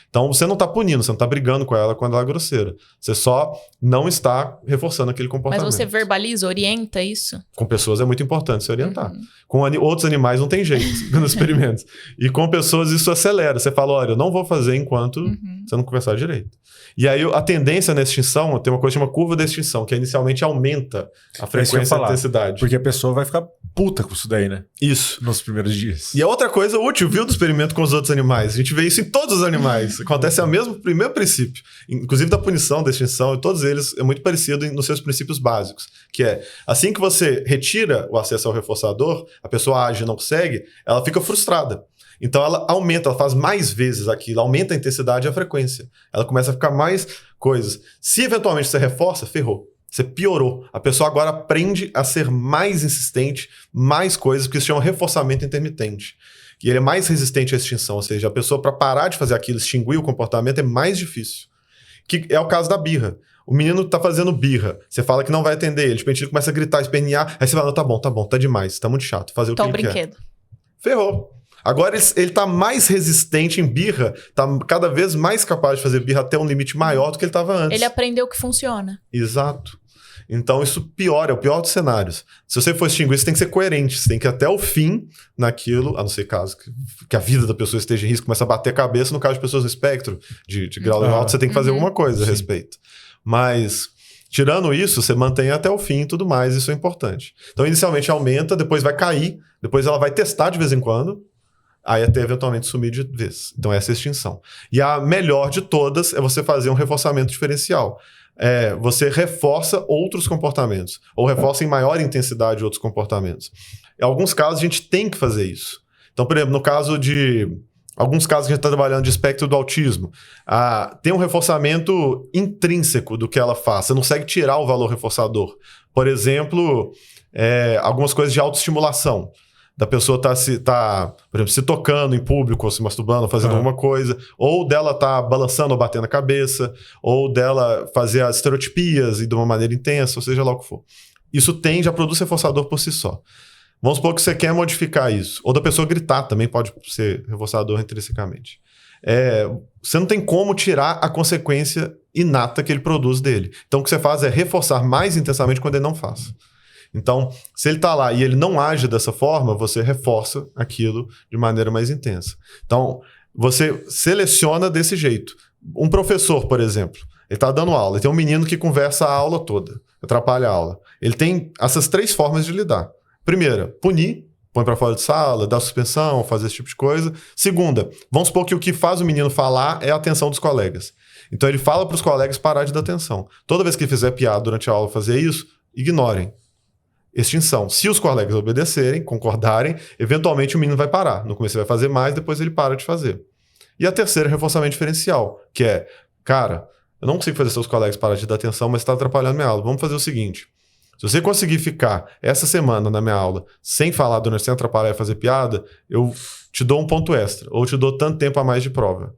C: Então, você não está punindo, você não está brigando com ela quando ela é grosseira. Você só não está reforçando aquele comportamento.
B: Mas você verbaliza, orienta isso?
C: Com pessoas é muito importante se orientar. Com outros animais não tem jeito, nos experimentos. E com pessoas isso acelera. Você fala, olha, eu não vou fazer enquanto você não conversar direito. E aí a tendência na extinção, tem uma coisa que chama curva da extinção, que inicialmente aumenta a frequência e a intensidade.
A: Porque a pessoa vai ficar puta com isso daí, né?
C: Isso.
A: Nos primeiros dias.
C: E a outra coisa útil, viu, do experimento com os outros animais. A gente vê isso em todos os animais. Acontece o mesmo primeiro princípio. Inclusive da punição, da extinção, e todos eles é muito parecido nos seus princípios básicos. Que é, assim que você retira o acesso ao reforçador, a pessoa age e não consegue, ela fica frustrada. Então ela aumenta, ela faz mais vezes aquilo, aumenta a intensidade e a frequência. Ela começa a ficar mais coisas. Se eventualmente você reforça, ferrou. Você piorou. A pessoa agora aprende a ser mais insistente, mais coisas, porque isso chama reforçamento intermitente. E ele é mais resistente à extinção, ou seja, a pessoa para parar de fazer aquilo, extinguir o comportamento é mais difícil. Que é o caso da birra. O menino tá fazendo birra, você fala que não vai atender ele, de repente ele começa a gritar, espernear, aí você fala, não, tá bom, tá demais, tá muito chato, fazer o que ele quer.
B: Brinquedo.
C: Ferrou. Agora ele tá mais resistente em birra, tá cada vez mais capaz de fazer birra até um limite maior do que ele estava antes.
B: Ele aprendeu que funciona.
C: Exato. Então isso piora, é o pior dos cenários. Se você for extinguir, você tem que ser coerente, você tem que ir até o fim naquilo, a não ser caso que a vida da pessoa esteja em risco, começa a bater a cabeça. No caso de pessoas no espectro de grau alto, você tem que fazer alguma coisa a respeito. Mas, tirando isso, você mantém até o fim e tudo mais, isso é importante. Então, inicialmente aumenta, depois vai cair, depois ela vai testar de vez em quando, aí até eventualmente sumir de vez. Então, essa é a extinção. E a melhor de todas é você fazer um reforçamento diferencial. Você reforça outros comportamentos, ou reforça em maior intensidade outros comportamentos. Em alguns casos, a gente tem que fazer isso. Então, por exemplo, no caso de... Alguns casos que a gente está trabalhando de espectro do autismo, tem um reforçamento intrínseco do que ela faz. Você não consegue tirar o valor reforçador. Por exemplo, algumas coisas de autoestimulação. Da pessoa por exemplo, se tocando em público, ou se masturbando, ou fazendo alguma coisa, ou dela tá balançando ou batendo a cabeça, ou dela fazer as estereotipias e de uma maneira intensa, ou seja lá o que for. Isso já produz reforçador por si só. Vamos supor que você quer modificar isso. Ou da pessoa gritar também pode ser reforçador intrinsecamente. Você não tem como tirar a consequência inata que ele produz dele. Então o que você faz é reforçar mais intensamente quando ele não faz. Então, se ele está lá e ele não age dessa forma, você reforça aquilo de maneira mais intensa. Então, você seleciona desse jeito. Um professor, por exemplo, ele está dando aula, ele tem um menino que conversa a aula toda, atrapalha a aula. Ele tem essas 3 formas de lidar. Primeira, punir, põe para fora de sala, dá suspensão, faz esse tipo de coisa. Segunda, vamos supor que o que faz o menino falar é a atenção dos colegas. Então, ele fala para os colegas parar de dar atenção. Toda vez que ele fizer piada durante a aula fazer isso, ignorem. Extinção. Se os colegas obedecerem, concordarem, eventualmente o menino vai parar. No começo ele vai fazer mais, depois ele para de fazer. E a terceira é reforçamento diferencial, que é, cara, eu não consigo fazer seus colegas parar de dar atenção, mas está atrapalhando minha aula. Vamos fazer o seguinte, se você conseguir ficar essa semana na minha aula sem falar durante, sem atrapalhar e fazer piada, eu te dou um ponto extra, ou te dou tanto tempo a mais de prova.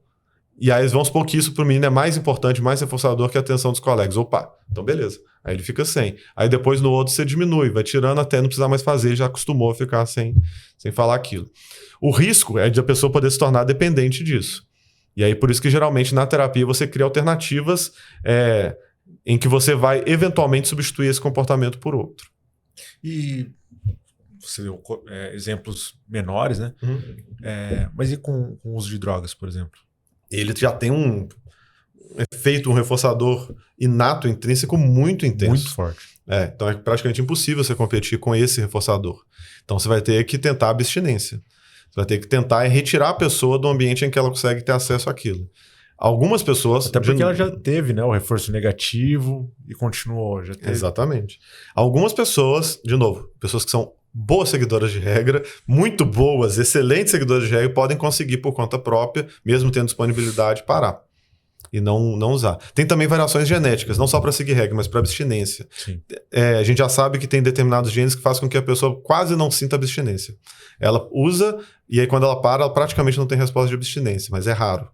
C: E aí vamos supor que isso para o menino é mais importante, mais reforçador que a atenção dos colegas. Opa, então beleza. Aí ele fica sem. Aí depois no outro você diminui, vai tirando até não precisar mais fazer, ele já acostumou a ficar sem falar aquilo. O risco é de a pessoa poder se tornar dependente disso. E aí por isso que geralmente na terapia você cria alternativas em que você vai eventualmente substituir esse comportamento por outro.
A: E você deu exemplos menores, né? Mas e com o uso de drogas, por exemplo?
C: Ele já tem um efeito, um reforçador inato, intrínseco muito intenso.
A: Muito forte.
C: Então é praticamente impossível você competir com esse reforçador. Então você vai ter que tentar a abstinência. Você vai ter que tentar retirar a pessoa do ambiente em que ela consegue ter acesso àquilo. Algumas pessoas...
A: Até porque ela já teve, né, o reforço negativo e continuou. Já teve.
C: Exatamente. Algumas pessoas, de novo, pessoas que são boas seguidoras de regra, muito boas, excelentes seguidoras de regra, podem conseguir por conta própria, mesmo tendo disponibilidade, parar e não usar. Tem também variações genéticas, não só para seguir regra, mas para abstinência. A gente já sabe que tem determinados genes que fazem com que a pessoa quase não sinta abstinência. Ela usa e aí quando ela para, ela praticamente não tem resposta de abstinência, mas é raro.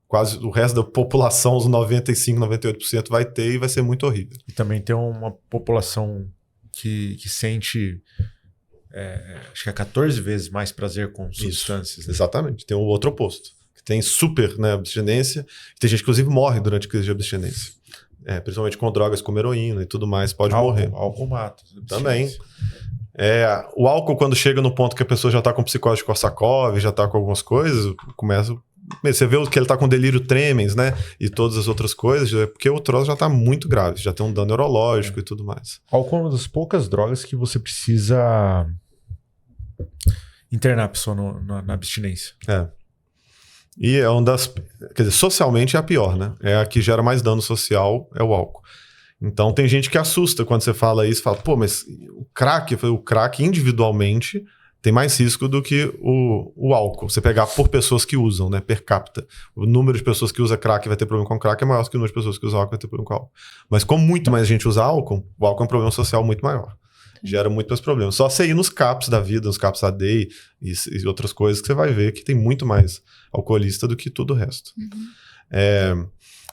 C: Quase o resto da população, os 95%, 98% vai ter e vai ser muito horrível.
A: E também tem uma população que sente... acho que é 14 vezes mais prazer com substâncias.
C: Né? Exatamente. Tem o outro oposto. Que tem super abstinência. Tem gente que, inclusive, morre durante a crise de abstinência. Principalmente com drogas como heroína e tudo mais, pode morrer.
A: Álcool mata.
C: Também. O álcool, quando chega no ponto que a pessoa já está com psicose de Korsakoff, já está com algumas coisas, começa... Você vê que ele está com delírio tremens, né? E todas as outras coisas, porque o troço já está muito grave, já tem um dano neurológico e tudo mais.
A: Álcool é uma das poucas drogas que você precisa internar a pessoa na abstinência.
C: E é uma das... Quer dizer, socialmente é a pior, né? É a que gera mais dano social, é o álcool. Então tem gente que assusta quando você fala isso, fala, pô, mas o crack individualmente... tem mais risco do que o álcool. Você pegar por pessoas que usam, né? Per capita. O número de pessoas que usa crack e vai ter problema com crack é maior do que o número de pessoas que usam álcool vai ter problema com álcool. Mas como muito mais gente usa álcool, o álcool é um problema social muito maior. Gera muito mais problemas. Só você ir nos CAPs da vida, nos CAPs AD e outras coisas que você vai ver que tem muito mais alcoolista do que tudo o resto.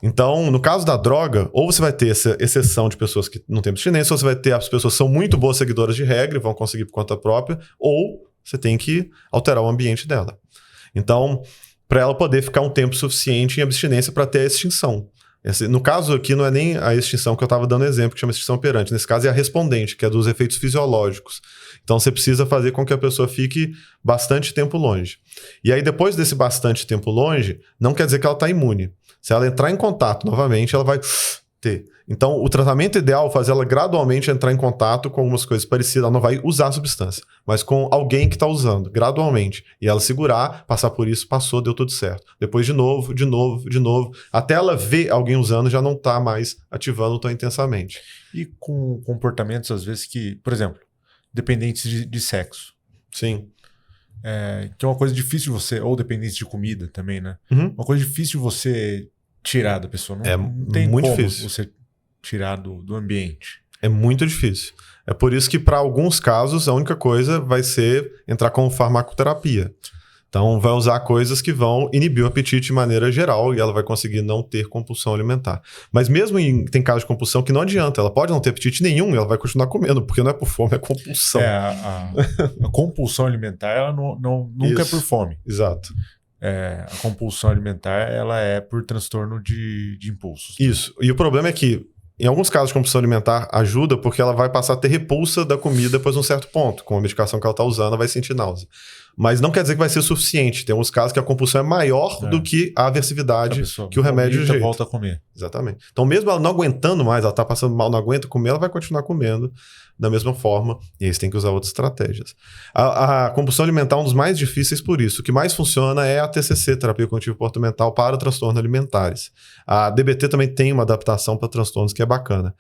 C: Então, no caso da droga, ou você vai ter essa exceção de pessoas que não têm abstinência, ou você vai ter as pessoas que são muito boas seguidoras de regra e vão conseguir por conta própria, ou você tem que alterar o ambiente dela. Então, para ela poder ficar um tempo suficiente em abstinência para ter a extinção. No caso aqui, não é nem a extinção que eu estava dando exemplo, que chama extinção operante. Nesse caso é a respondente, que é dos efeitos fisiológicos. Então você precisa fazer com que a pessoa fique bastante tempo longe. E aí depois desse bastante tempo longe, não quer dizer que ela está imune. Se ela entrar em contato novamente, ela vai ter. Então o tratamento ideal é fazer ela gradualmente entrar em contato com algumas coisas parecidas. Ela não vai usar a substância, mas com alguém que está usando, gradualmente. E ela segurar, passar por isso, passou, deu tudo certo. Depois de novo, até ela ver alguém usando, já não está mais ativando tão intensamente.
A: E com comportamentos, às vezes, que, por exemplo, dependentes de sexo.
C: Sim.
A: Que é uma coisa difícil de você, ou dependentes de comida também, né?
C: Uhum.
A: Uma coisa difícil de você tirar da pessoa. Não tem
C: muito
A: como
C: difícil
A: você tirar do ambiente.
C: É muito difícil. É por isso que, para alguns casos, a única coisa vai ser entrar com farmacoterapia. Então, vai usar coisas que vão inibir o apetite de maneira geral e ela vai conseguir não ter compulsão alimentar. Mas mesmo tem casos de compulsão que não adianta. Ela pode não ter apetite nenhum e ela vai continuar comendo, porque não é por fome, é compulsão.
A: A compulsão alimentar, ela nunca é por fome.
C: Exato.
A: A compulsão alimentar, ela é por transtorno de impulsos.
C: Isso. E o problema é que, em alguns casos de compulsão alimentar, ajuda porque ela vai passar a ter repulsa da comida depois de um certo ponto. Com a medicação que ela está usando, ela vai sentir náusea. Mas não quer dizer que vai ser suficiente. Tem uns casos que a compulsão é maior do que a aversividade que o remédio jeito.
A: Volta a comer.
C: Exatamente. Então, mesmo ela não aguentando mais, ela está passando mal, não aguenta comer, ela vai continuar comendo da mesma forma. E aí você tem que usar outras estratégias. A compulsão alimentar é um dos mais difíceis por isso. O que mais funciona é a TCC, Terapia Cognitivo-Comportamental, para transtornos alimentares. A DBT também tem uma adaptação para transtornos que é bacana.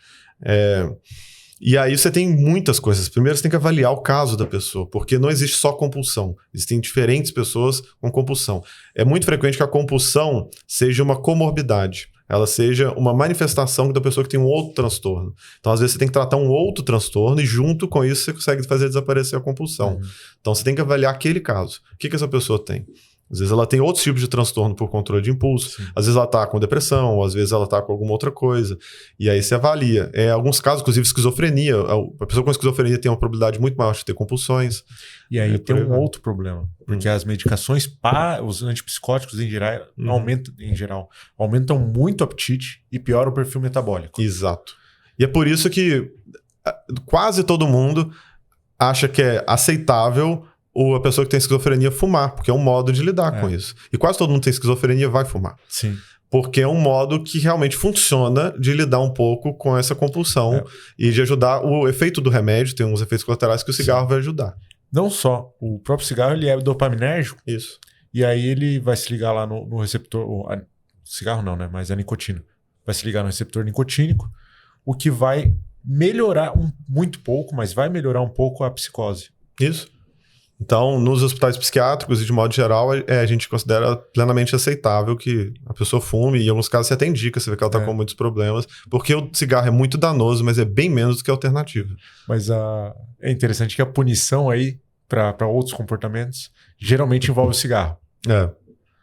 C: E aí você tem muitas coisas. Primeiro você tem que avaliar o caso da pessoa, porque não existe só compulsão. Existem diferentes pessoas com compulsão. É muito frequente que a compulsão seja uma comorbidade. Ela seja uma manifestação da pessoa que tem um outro transtorno. Então, às vezes, você tem que tratar um outro transtorno e junto com isso você consegue fazer desaparecer a compulsão. Então, você tem que avaliar aquele caso. O que essa pessoa tem? Às vezes ela tem outros tipos de transtorno por controle de impulso. Sim. Às vezes ela está com depressão, às vezes ela está com alguma outra coisa. E aí você avalia. Alguns casos, inclusive esquizofrenia. A pessoa com esquizofrenia tem uma probabilidade muito maior de ter compulsões.
A: E aí tem um outro problema. Porque as medicações os antipsicóticos em aumentam muito o apetite e piora o perfil metabólico.
C: Exato. E é por isso que quase todo mundo acha que é aceitável a pessoa que tem esquizofrenia fumar, porque é um modo de lidar com isso. E quase todo mundo que tem esquizofrenia vai fumar.
A: Sim.
C: Porque é um modo que realmente funciona de lidar um pouco com essa compulsão e de ajudar. O efeito do remédio tem uns efeitos colaterais que o cigarro vai ajudar.
A: Não só. O próprio cigarro ele é dopaminérgico.
C: Isso.
A: E aí ele vai se ligar lá no receptor... cigarro não, né? Mas a nicotina. Vai se ligar no receptor nicotínico, o que vai melhorar muito pouco, mas vai melhorar um pouco a psicose.
C: Isso. Então, nos hospitais psiquiátricos e de modo geral, a gente considera plenamente aceitável que a pessoa fume. E em alguns casos você até indica, você vê que ela está com muitos problemas. Porque o cigarro é muito danoso, mas é bem menos do que a alternativa.
A: Mas é interessante que a punição aí para outros comportamentos geralmente envolve o cigarro.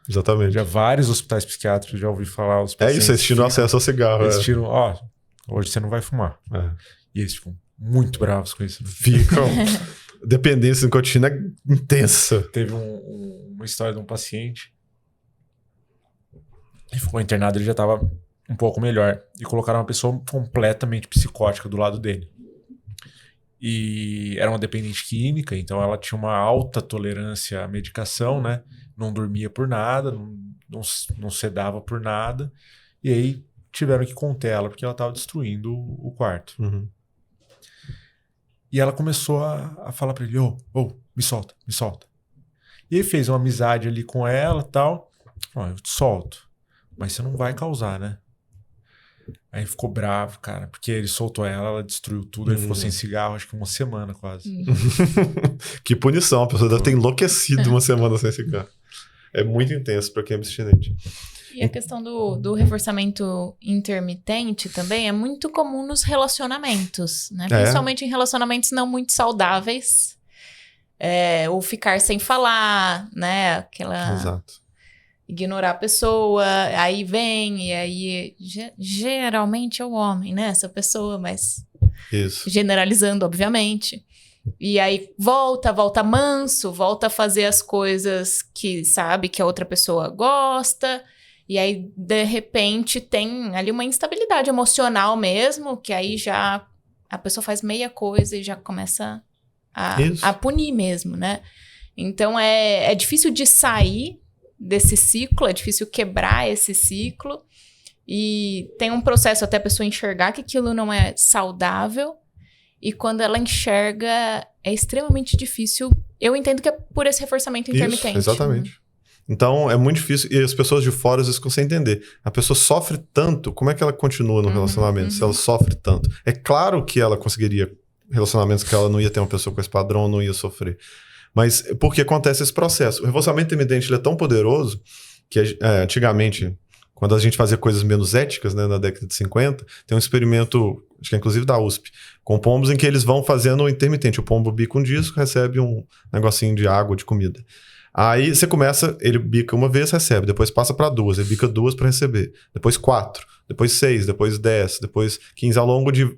C: Exatamente.
A: Já vários hospitais psiquiátricos já ouvi falar. Os pacientes
C: eles tiram acesso ao cigarro.
A: Eles tiram, hoje você não vai fumar. E eles ficam muito bravos com isso.
C: Ficam... Dependência de nicotina é intensa.
A: Teve uma história de um paciente. Ele ficou internado, ele já estava um pouco melhor. E colocaram uma pessoa completamente psicótica do lado dele. E era uma dependente química, então ela tinha uma alta tolerância à medicação, né? Não dormia por nada, não sedava por nada. E aí tiveram que conter ela, porque ela estava destruindo o quarto. E ela começou a falar pra ele, me solta. E ele fez uma amizade ali com ela e tal. Eu te solto, mas você não vai causar, né? Aí ficou bravo, cara, porque ele soltou ela destruiu tudo. Ele ficou sem cigarro, acho que uma semana quase.
C: Que punição, a pessoa deve ter enlouquecido uma semana sem cigarro. É muito intenso pra quem é abstinente.
B: E a questão do reforçamento intermitente também é muito comum nos relacionamentos, né? Principalmente em relacionamentos não muito saudáveis. Ou ficar sem falar, né?
C: Exato.
B: Ignorar a pessoa, aí vem, e aí geralmente é o homem, né? Essa pessoa, mas
C: isso.
B: Generalizando, obviamente. E aí volta manso, volta a fazer as coisas que sabe que a outra pessoa gosta. E aí, de repente, tem ali uma instabilidade emocional mesmo, que aí já a pessoa faz meia coisa e já começa a punir mesmo, né? Então, é difícil de sair desse ciclo, é difícil quebrar esse ciclo. E tem um processo até a pessoa enxergar que aquilo não é saudável. E quando ela enxerga, é extremamente difícil. Eu entendo que é por esse reforçamento intermitente.
C: Isso, exatamente. Então, é muito difícil. E as pessoas de fora, às vezes, conseguem entender. A pessoa sofre tanto, como é que ela continua no relacionamento se ela sofre tanto? É claro que ela conseguiria relacionamentos que ela não ia ter uma pessoa com esse padrão, não ia sofrer. Mas porque acontece esse processo. O reforçamento intermitente ele é tão poderoso que antigamente, quando a gente fazia coisas menos éticas, né, na década de 50, tem um experimento, acho que é inclusive da USP, com pombos em que eles vão fazendo o intermitente. O pombo bica um disco, recebe um negocinho de água, de comida. Aí você começa, ele bica uma vez, recebe, depois passa para 2, ele bica 2 para receber, depois 4, depois 6, depois 10, depois 15, ao longo de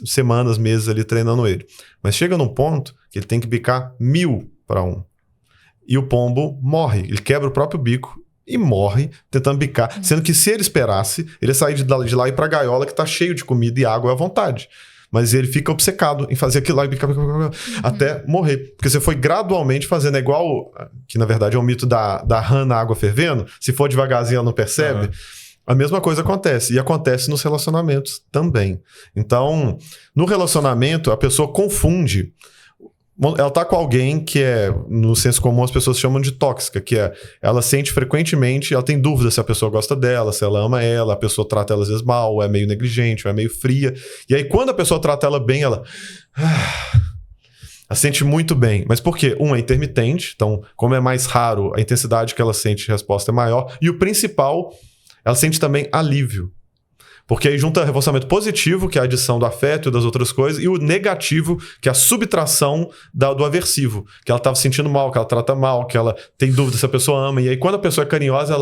C: semanas, meses ali treinando ele. Mas chega num ponto que ele tem que bicar 1000 para 1. E o pombo morre, ele quebra o próprio bico e morre tentando bicar, sendo que se ele esperasse, ele ia sair de lá e ir pra gaiola que tá cheio de comida e água à vontade. Mas ele fica obcecado em fazer aquilo lá e bicar, até morrer. Porque você foi gradualmente fazendo, é igual, que na verdade é o mito da rã na água fervendo, se for devagarzinho ela não percebe. A mesma coisa acontece, e acontece nos relacionamentos também. Então, no relacionamento, a pessoa confunde. Ela tá com alguém que é, no senso comum, as pessoas chamam de tóxica, que é, ela sente frequentemente, ela tem dúvida se a pessoa gosta dela, se ela ama ela, a pessoa trata ela às vezes mal, ou é meio negligente, ou é meio fria. E aí, quando a pessoa trata ela bem, ela sente muito bem. Mas por quê? É intermitente, então, como é mais raro, a intensidade que ela sente de resposta é maior. E o principal, ela sente também alívio. Porque aí junta reforçamento positivo, que é a adição do afeto e das outras coisas, e o negativo, que é a subtração do aversivo. Que ela estava se sentindo mal, que ela trata mal, que ela tem dúvida se a pessoa ama. E aí quando a pessoa é carinhosa,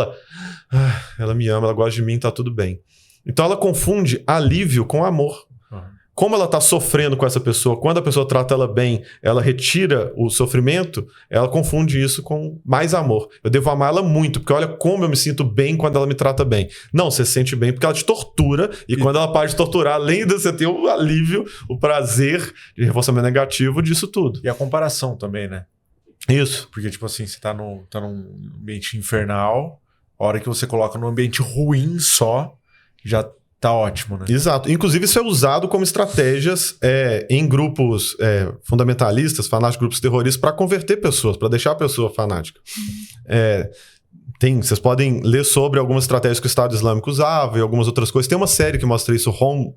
C: ela me ama, ela gosta de mim, tá tudo bem. Então ela confunde alívio com amor. Como ela está sofrendo com essa pessoa, quando a pessoa trata ela bem, ela retira o sofrimento, ela confunde isso com mais amor. Eu devo amar ela muito, porque olha como eu me sinto bem quando ela me trata bem. Não, você se sente bem porque ela te tortura, e quando ela para de torturar, além de você ter o alívio, o prazer de reforçamento negativo disso tudo.
A: E a comparação também, né?
C: Isso.
A: Porque, tipo assim, você tá num ambiente infernal, a hora que você coloca num ambiente ruim só, já tá ótimo, né?
C: Exato. Inclusive, isso é usado como estratégias em grupos fundamentalistas, fanáticos, grupos terroristas, para converter pessoas, para deixar a pessoa fanática. Vocês podem ler sobre algumas estratégias que o Estado Islâmico usava e algumas outras coisas. Tem uma série que mostra isso,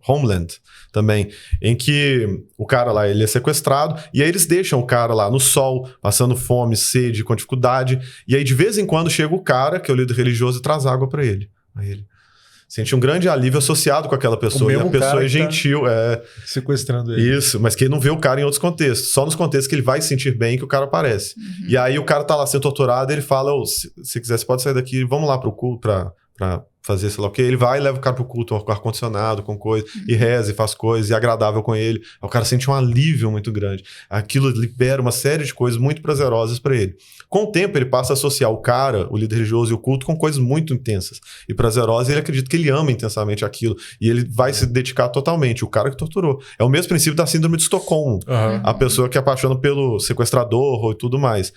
C: Homeland, também, em que o cara lá, ele é sequestrado, e aí eles deixam o cara lá no sol, passando fome, sede, com dificuldade, e aí de vez em quando chega o cara, que é o líder religioso, e traz água para ele. Aí ele sente um grande alívio associado com aquela pessoa. E a pessoa é gentil.
A: Sequestrando ele.
C: Isso, mas que ele não vê o cara em outros contextos. Só nos contextos que ele vai se sentir bem que o cara aparece. E aí o cara tá lá sendo torturado e ele fala, se quiser, você pode sair daqui, vamos lá pro culto pra fazer sei lá o quê. Ele vai e leva o cara pro culto, com ar-condicionado, com coisa, e reza, e faz coisas, e é agradável com ele. Aí o cara sente um alívio muito grande. Aquilo libera uma série de coisas muito prazerosas para ele. Com o tempo, ele passa a associar o cara, o líder religioso e o culto com coisas muito intensas e prazerosas, e ele acredita que ele ama intensamente aquilo, e ele vai se dedicar totalmente. O cara que torturou. É o mesmo princípio da síndrome de Estocolmo. A pessoa que apaixona pelo sequestrador e tudo mais.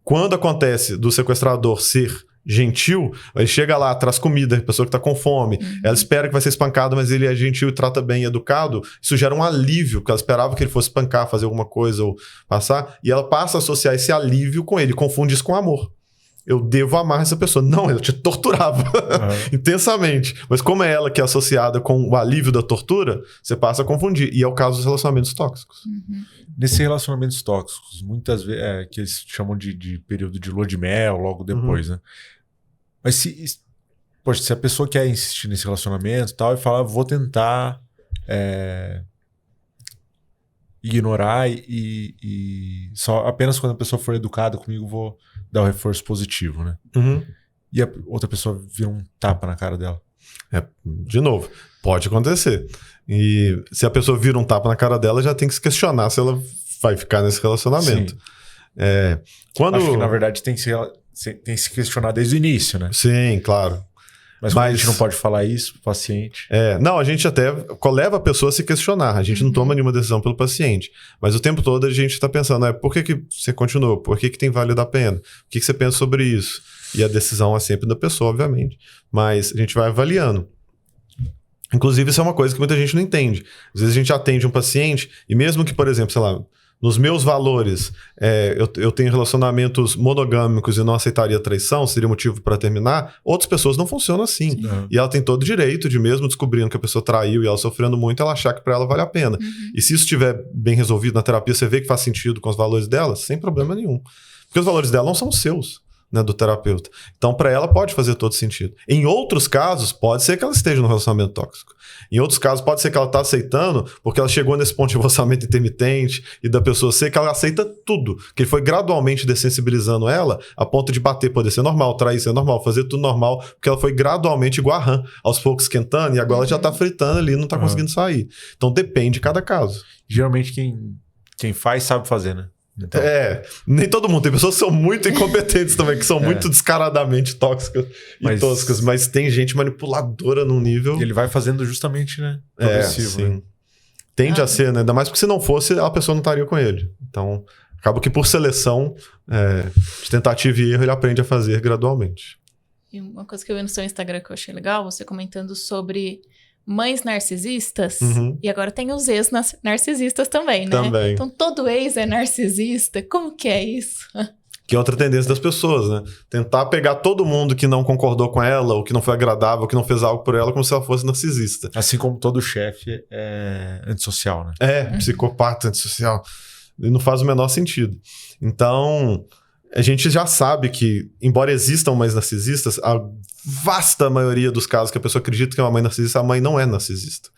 C: Quando acontece do sequestrador ser gentil, ele chega lá, traz comida, a pessoa que tá com fome, ela espera que vai ser espancada, mas ele é gentil e trata bem, educado, isso gera um alívio, porque ela esperava que ele fosse espancar, fazer alguma coisa ou passar, e ela passa a associar esse alívio com ele, confunde isso com amor. Eu devo amar essa pessoa. Não, ela te torturava intensamente. Mas como é ela que é associada com o alívio da tortura, você passa a confundir. E é o caso dos relacionamentos tóxicos.
A: Nesses relacionamentos tóxicos, muitas vezes, que eles chamam de período de lua de mel, logo depois, né? Mas se a pessoa quer insistir nesse relacionamento e tal, e fala, vou tentar ignorar e só apenas quando a pessoa for educada comigo, vou dar o reforço positivo, né? E a outra pessoa vira um tapa na cara dela.
C: De novo, pode acontecer. E se a pessoa vira um tapa na cara dela, já tem que se questionar se ela vai ficar nesse relacionamento.
A: Acho que, na verdade, tem que se questionar desde o início, né?
C: Sim, claro.
A: Mas a gente não pode falar isso pro paciente.
C: Não, a gente até leva a pessoa a se questionar. A gente não toma nenhuma decisão pelo paciente. Mas o tempo todo a gente está pensando, por que você continuou? Por que tem valido a pena? O que você pensa sobre isso? E a decisão é sempre da pessoa, obviamente. Mas a gente vai avaliando. Inclusive, isso é uma coisa que muita gente não entende. Às vezes a gente atende um paciente e mesmo que, por exemplo, sei lá, nos meus valores, eu tenho relacionamentos monogâmicos e não aceitaria traição, seria motivo para terminar, outras pessoas não funcionam assim.
B: Sim.
C: E ela tem todo o direito de, mesmo descobrindo que a pessoa traiu e ela sofrendo muito, ela achar que para ela vale a pena. E se isso estiver bem resolvido na terapia, você vê que faz sentido com os valores dela, sem problema nenhum. Porque os valores dela não são os seus, né, do terapeuta. Então, para ela pode fazer todo sentido. Em outros casos, pode ser que ela esteja num relacionamento tóxico. Em outros casos, pode ser que ela está aceitando porque ela chegou nesse ponto de relacionamento intermitente e da pessoa ser que ela aceita tudo. Que ele foi gradualmente dessensibilizando ela a ponto de bater, poder ser normal, trair ser normal, fazer tudo normal, porque ela foi gradualmente igual a rã, aos poucos esquentando e agora ela já está fritando ali e não está conseguindo sair. Então, depende de cada caso.
A: Geralmente quem faz sabe fazer, né? Então.
C: Nem todo mundo. Tem pessoas que são muito incompetentes também, que são muito descaradamente tóxicas e toscas, mas tem gente manipuladora num nível...
A: E ele vai fazendo justamente, né? Progressivo,
C: sim.
A: né?
C: Tende a ser, né? Ainda mais porque se não fosse, a pessoa não estaria com ele. Então, acaba que por seleção, de tentativa e erro, ele aprende a fazer gradualmente.
B: E uma coisa que eu vi no seu Instagram que eu achei legal, você comentando sobre mães narcisistas, e agora tem os ex-narcisistas também, né?
C: Também.
B: Então todo ex é narcisista. Como que é isso?
C: Que é outra tendência das pessoas, né? Tentar pegar todo mundo que não concordou com ela, ou que não foi agradável, ou que não fez algo por ela, como se ela fosse narcisista.
A: Assim como todo chefe é antissocial, né?
C: Psicopata, antissocial. E não faz o menor sentido. Então, a gente já sabe que, embora existam mães narcisistas, a vasta maioria dos casos que a pessoa acredita que é uma mãe narcisista, a mãe não é narcisista.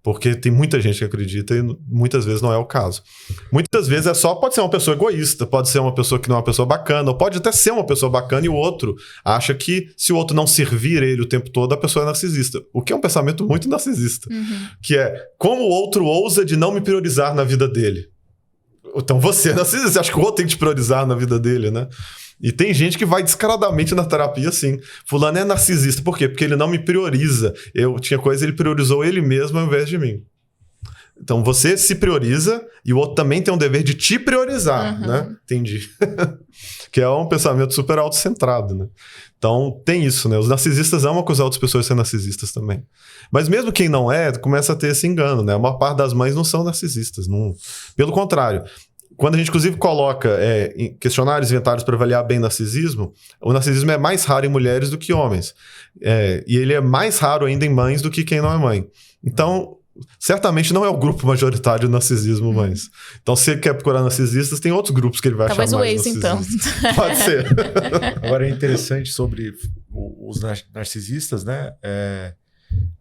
C: Porque tem muita gente que acredita e muitas vezes não é o caso. Muitas vezes pode ser uma pessoa egoísta, pode ser uma pessoa que não é uma pessoa bacana, ou pode até ser uma pessoa bacana e o outro acha que se o outro não servir ele o tempo todo, a pessoa é narcisista. O que é um pensamento muito narcisista. Que é, como o outro ousa de não me priorizar na vida dele? Então você é narcisista, você acha que o outro tem que te priorizar na vida dele, né? E tem gente que vai descaradamente na terapia assim. Fulano é narcisista. Por quê? Porque ele não me prioriza. Eu tinha coisa, ele priorizou ele mesmo ao invés de mim. Então você se prioriza e o outro também tem um dever de te priorizar, né? Entendi. Que é um pensamento super autocentrado, né? Então tem isso, né? Os narcisistas amam acusar outras pessoas de ser narcisistas também. Mas mesmo quem não é, começa a ter esse engano, né? A maior parte das mães não são narcisistas. Não... Pelo contrário. Quando a gente, inclusive, coloca em questionários inventários para avaliar bem narcisismo, o narcisismo é mais raro em mulheres do que homens. E ele é mais raro ainda em mães do que quem não é mãe. Então, certamente não é o grupo majoritário do narcisismo, mães. Então, se ele quer procurar narcisistas, tem outros grupos que ele vai achar mais narcisistas.
B: Talvez o ex, então.
C: Pode ser.
A: Agora, é interessante sobre os narcisistas, né?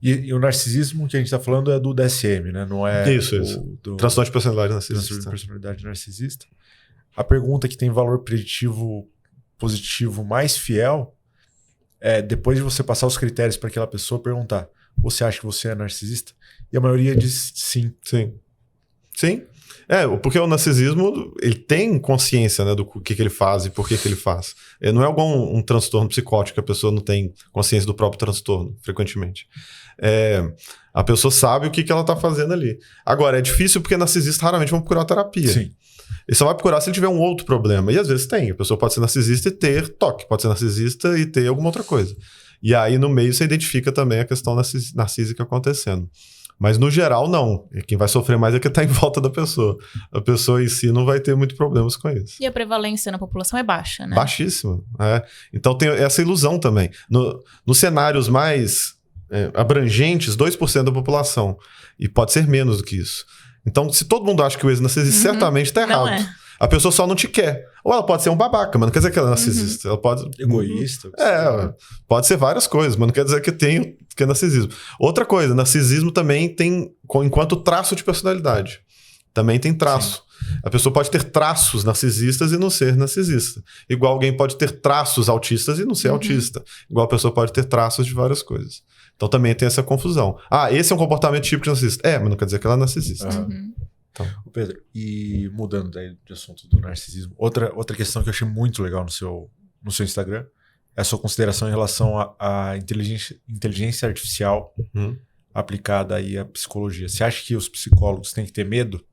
A: E o narcisismo que a gente está falando é do DSM, né? Não é
C: isso.
A: do
C: transtorno de personalidade narcisista.
A: Transtorno de personalidade narcisista. A pergunta que tem valor preditivo positivo mais fiel é, depois de você passar os critérios para aquela pessoa, perguntar: você acha que você é narcisista? E a maioria diz sim.
C: Sim. Porque o narcisismo, ele tem consciência, né, do que ele faz e por que ele faz. Não é igual um transtorno psicótico, que a pessoa não tem consciência do próprio transtorno, frequentemente. A pessoa sabe o que ela está fazendo ali. Agora, é difícil porque narcisistas raramente vão procurar terapia.
A: Sim.
C: Ele só vai procurar se ele tiver um outro problema. E às vezes tem. A pessoa pode ser narcisista e ter toque. Pode ser narcisista e ter alguma outra coisa. E aí, no meio, você identifica também a questão narcísica acontecendo. Mas, no geral, não. Quem vai sofrer mais é quem está em volta da pessoa. A pessoa em si não vai ter muitos problemas com isso.
B: E a prevalência na população é baixa, né?
C: Baixíssima. Então, tem essa ilusão também. Nos cenários mais abrangentes, 2% da população. E pode ser menos do que isso. Então, se todo mundo acha que o ex-narcisista, certamente está errado. A pessoa só não te quer. Ou ela pode ser um babaca, mas não quer dizer que ela é narcisista. Ela pode...
A: Egoísta.
C: Pode ser várias coisas, mas não quer dizer que é narcisismo. Outra coisa, narcisismo também tem, enquanto traço de personalidade. Também tem traço. Sim. A pessoa pode ter traços narcisistas e não ser narcisista. Igual alguém pode ter traços autistas e não ser autista. Igual a pessoa pode ter traços de várias coisas. Então também tem essa confusão. Esse é um comportamento típico de narcisista. Mas não quer dizer que ela é narcisista.
A: Então. Pedro, e mudando daí de assunto do narcisismo, outra questão que eu achei muito legal no seu Instagram a sua consideração em relação à inteligência artificial aplicada aí à psicologia. Você acha que os psicólogos têm que ter medo?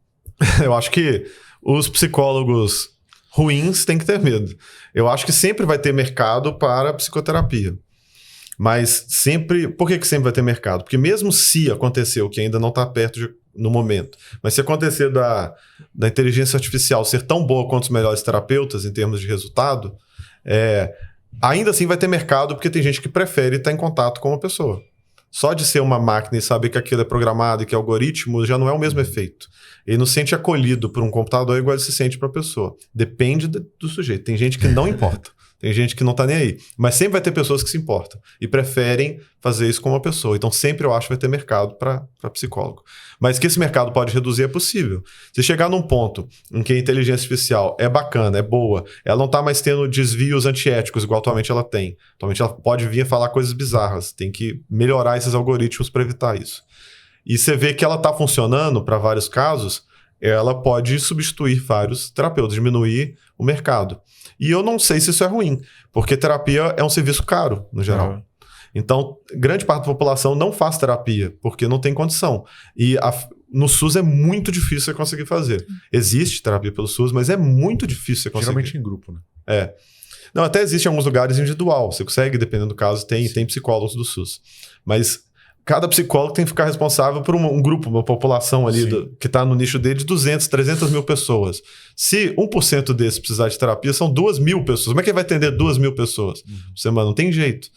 C: Eu acho que os psicólogos ruins têm que ter medo. Eu acho que sempre vai ter mercado para psicoterapia. Mas sempre... Por que sempre vai ter mercado? Porque mesmo se acontecer o que ainda não está perto no momento, mas se acontecer da inteligência artificial ser tão boa quanto os melhores terapeutas em termos de resultado, ainda assim vai ter mercado porque tem gente que prefere estar em contato com uma pessoa. Só de ser uma máquina e saber que aquilo é programado e que é algoritmo já não é o mesmo efeito. Ele não se sente acolhido por um computador igual ele se sente para a pessoa. Depende do sujeito. Tem gente que não importa. Tem gente que não tá nem aí. Mas sempre vai ter pessoas que se importam e preferem fazer isso com uma pessoa. Então sempre eu acho que vai ter mercado para psicólogo. Mas que esse mercado pode reduzir é possível. Se chegar num ponto em que a inteligência artificial é bacana, é boa, ela não tá mais tendo desvios antiéticos igual atualmente ela tem. Atualmente ela pode vir a falar coisas bizarras. Tem que melhorar esses algoritmos para evitar isso. E você vê que ela tá funcionando para vários casos, ela pode substituir vários terapeutas, diminuir o mercado. E eu não sei se isso é ruim, porque terapia é um serviço caro, no geral. Então, grande parte da população não faz terapia, porque não tem condição. E no SUS é muito difícil você conseguir fazer. Existe terapia pelo SUS, mas é muito difícil você conseguir.
A: Geralmente em grupo, né?
C: Não, até existe em alguns lugares individual. Você consegue, dependendo do caso, tem psicólogos do SUS. Mas cada psicólogo tem que ficar responsável por um grupo, uma população ali que está no nicho dele de 200, 300 mil pessoas. Se 1% desses precisar de terapia, são 2.000 pessoas. Como é que ele vai atender 2.000 pessoas por semana? Não tem jeito.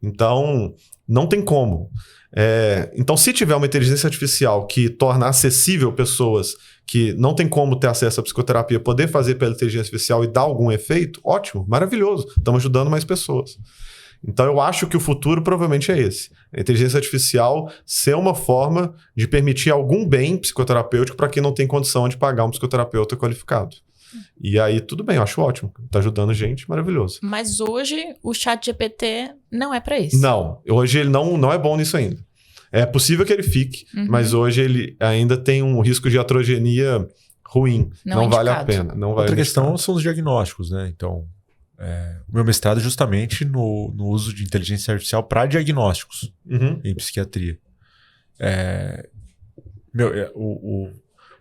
C: Então, não tem como. Então, se tiver uma inteligência artificial que torna acessível pessoas que não tem como ter acesso à psicoterapia, poder fazer pela inteligência artificial e dar algum efeito, ótimo, maravilhoso. Estamos ajudando mais pessoas. Então, eu acho que o futuro provavelmente é esse. A inteligência artificial ser uma forma de permitir algum bem psicoterapêutico para quem não tem condição de pagar um psicoterapeuta qualificado. E aí, tudo bem, eu acho ótimo. Tá ajudando gente, maravilhoso.
B: Mas hoje, o ChatGPT não é para isso.
C: Não, hoje ele não é bom nisso ainda. É possível que ele fique, mas hoje ele ainda tem um risco de atrogenia ruim. Não vale a pena.
A: Outra questão são os diagnósticos, né? Então... o meu mestrado é justamente no uso de inteligência artificial para diagnósticos em psiquiatria.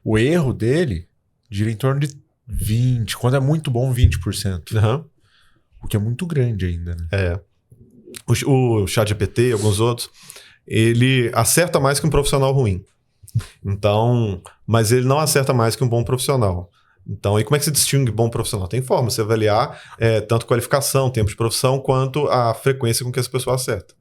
A: O erro dele gira em torno de 20%, quando é muito bom, 20%. O que é muito grande ainda, né?
C: O ChatGPT e alguns outros, ele acerta mais que um profissional ruim. Então, mas ele não acerta mais que um bom profissional. Então, aí como é que se distingue bom profissional? Tem forma, você avaliar tanto qualificação, tempo de profissão, quanto a frequência com que as pessoas acertam.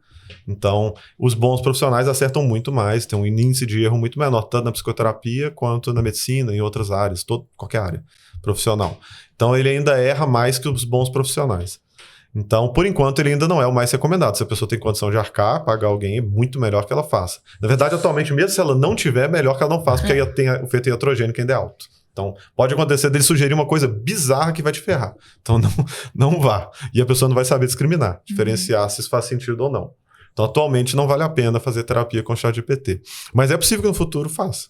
C: Então, os bons profissionais acertam muito mais, tem um índice de erro muito menor, tanto na psicoterapia quanto na medicina, em outras áreas, qualquer área profissional. Então, ele ainda erra mais que os bons profissionais. Então, por enquanto, ele ainda não é o mais recomendado. Se a pessoa tem condição de arcar, pagar alguém, é muito melhor que ela faça. Na verdade, atualmente, mesmo se ela não tiver, é melhor que ela não faça, porque aí tem o efeito iatrogênio que ainda é alto. Então, pode acontecer dele sugerir uma coisa bizarra que vai te ferrar. Então, não vá. E a pessoa não vai saber discriminar, diferenciar se isso faz sentido ou não. Então, atualmente, não vale a pena fazer terapia com ChatGPT. Mas é possível que no futuro faça.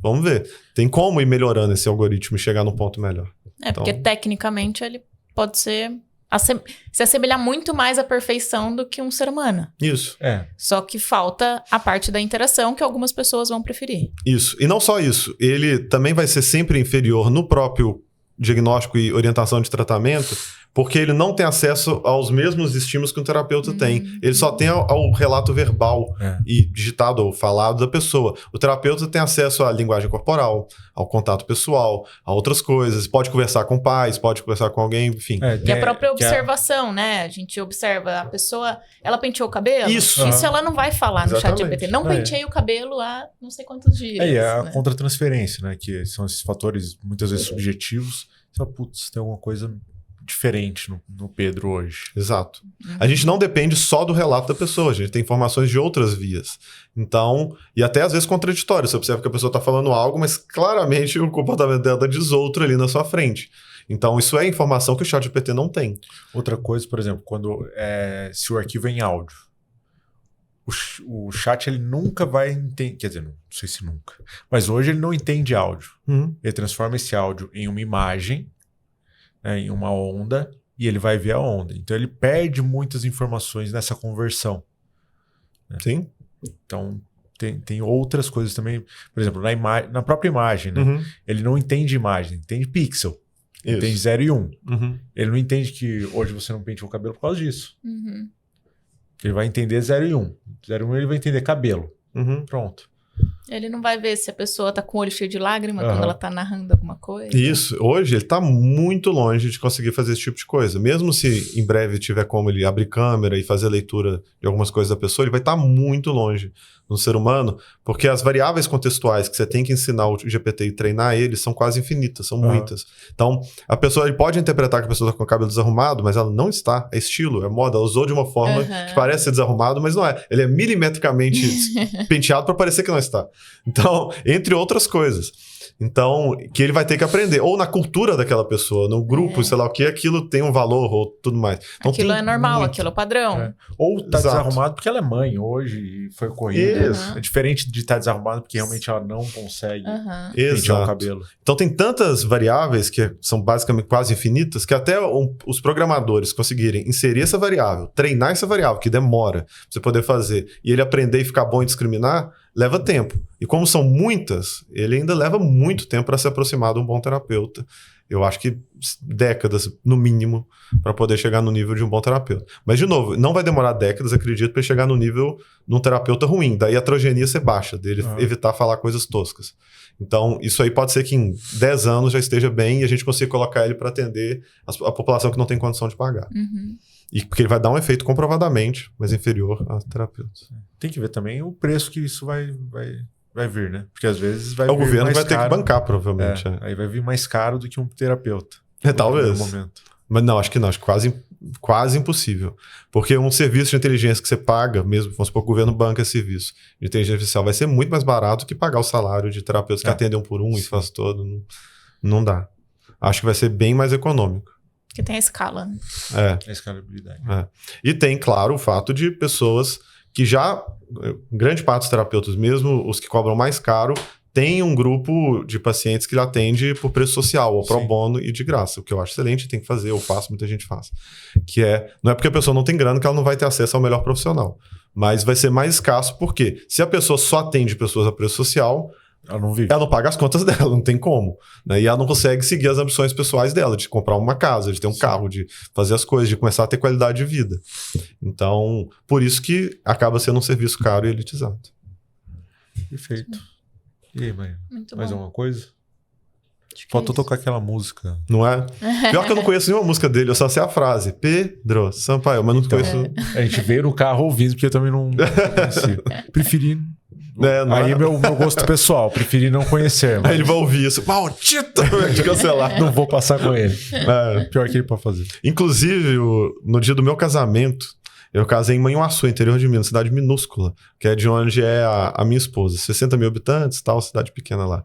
C: Vamos ver. Tem como ir melhorando esse algoritmo e chegar num ponto melhor.
B: Porque tecnicamente ele pode se assemelhar muito mais à perfeição do que um ser humano.
C: Isso.
B: Só que falta a parte da interação que algumas pessoas vão preferir.
C: Isso. E não só isso. Ele também vai ser sempre inferior no próprio diagnóstico e orientação de tratamento, porque ele não tem acesso aos mesmos estímulos que um terapeuta tem. Ele só tem ao relato verbal e digitado ou falado da pessoa. O terapeuta tem acesso à linguagem corporal, ao contato pessoal, a outras coisas. Pode conversar com pais, pode conversar com alguém, enfim.
B: E a própria observação, né? A gente observa a pessoa, ela penteou o cabelo?
C: Isso
B: ela não vai falar no ChatGPT. Não penteei o cabelo há não sei quantos dias.
A: E a contratransferência, né? Que são esses fatores muitas vezes subjetivos. Você fala, putz, tem alguma coisa diferente no Pedro hoje.
C: Exato. A gente não depende só do relato da pessoa, a gente tem informações de outras vias. Então, e até às vezes contraditório. Você observa que a pessoa está falando algo, mas claramente o comportamento dela diz outro ali na sua frente. Então, isso é informação que o ChatGPT não tem.
A: Outra coisa, por exemplo, se o arquivo é em áudio, o chat ele nunca vai entender, quer dizer, não sei se nunca, mas hoje ele não entende áudio. Ele transforma esse áudio em uma imagem, em uma onda, e ele vai ver a onda. Então ele perde muitas informações nessa conversão. Né?
C: Sim.
A: Então tem outras coisas também. Por exemplo, na própria imagem, né? Ele não entende imagem, entende pixel. Ele tem 0 e 1. Ele não entende que hoje você não penteou o cabelo por causa disso. Ele vai entender 0 e 1. 0 e 1 ele vai entender cabelo. Pronto.
B: Ele não vai ver se a pessoa tá com o olho cheio de lágrima quando ela tá narrando alguma coisa.
C: Isso. Hoje ele tá muito longe de conseguir fazer esse tipo de coisa. Mesmo se em breve tiver como ele abrir câmera e fazer leitura de algumas coisas da pessoa, ele vai estar muito longe no ser humano, porque as variáveis contextuais que você tem que ensinar o GPT e treinar ele são quase infinitas, são muitas. Então, a pessoa ele pode interpretar que a pessoa tá com o cabelo desarrumado, mas ela não está. É estilo, é moda. Ela usou de uma forma que parece ser desarrumado, mas não é. Ele é milimetricamente penteado para parecer que não está. Então, entre outras coisas. Então, que ele vai ter que aprender. Ou na cultura daquela pessoa, no grupo, sei lá o que, aquilo tem um valor ou tudo mais. Então,
B: aquilo é normal, aquilo é o padrão.
A: Ou tá desarrumado porque ela é mãe hoje e foi corrida. É diferente de estar desarrumado porque realmente ela não consegue pentear o cabelo.
C: Então tem tantas variáveis que são basicamente quase infinitas que até os programadores conseguirem inserir essa variável, treinar essa variável, que demora pra você poder fazer, e ele aprender e ficar bom em discriminar, leva tempo. E como são muitas, ele ainda leva muito tempo para se aproximar de um bom terapeuta. Eu acho que décadas, no mínimo, para poder chegar no nível de um bom terapeuta. Mas, de novo, não vai demorar décadas, acredito, para chegar no nível de um terapeuta ruim. Daí a heterogeneia ser baixa, dele evitar falar coisas toscas. Então, isso aí pode ser que em 10 anos já esteja bem e a gente consiga colocar ele para atender a população que não tem condição de pagar. E porque ele vai dar um efeito comprovadamente, mas inferior a terapeutas.
A: Tem que ver também o preço que isso vai vir, né? Porque às vezes vai vir
C: o governo
A: mais
C: vai
A: caro.
C: Ter que bancar, provavelmente.
A: Aí vai vir mais caro do que um terapeuta.
C: Talvez.
A: No momento.
C: Mas não, acho que não. Acho quase impossível. Porque um serviço de inteligência que você paga, mesmo, vamos supor que o governo banca esse serviço de inteligência artificial, vai ser muito mais barato que pagar o salário de terapeutas que atendem um por um e faz todo. Não dá. Acho que vai ser bem mais econômico.
B: Porque tem a escala, né?
A: A escalabilidade.
C: E tem, claro, o fato de pessoas que já, grande parte dos terapeutas, mesmo os que cobram mais caro, tem um grupo de pacientes que ele atende por preço social, ou pro bono e de graça, o que eu acho excelente, tem que fazer, eu faço, muita gente faz. Que não é porque a pessoa não tem grana que ela não vai ter acesso ao melhor profissional, mas vai ser mais escasso, porque se a pessoa só atende pessoas a preço social,
A: ela não vive.
C: Ela não paga as contas dela, não tem como. Né? E ela não consegue seguir as ambições pessoais dela, de comprar uma casa, de ter um carro, de fazer as coisas, de começar a ter qualidade de vida. Então, por isso que acaba sendo um serviço caro e elitizado.
A: Perfeito. E aí, mãe?
B: Muito
A: Mais
B: bom.
A: alguma coisa?
B: Acho que
A: Faltou
B: é isso.
A: tocar aquela música.
C: Não é? Pior que eu não conheço nenhuma música dele, eu só sei a frase. Pedro Sampaio, mas não conheço.
A: A gente veio no carro ouvindo, porque eu também não conhecia. Preferi...
C: Aí
A: meu gosto pessoal, preferi não conhecer. Mas...
C: Aí ele vai ouvir isso. Maldito! Vai te cancelar.
A: Não vou passar com ele. Pior que ele pode fazer.
C: Inclusive, no dia do meu casamento, eu casei em Manhuaçu, interior de Minas, cidade minúscula, que é de onde é a minha esposa. 60 mil habitantes, tal, cidade pequena lá.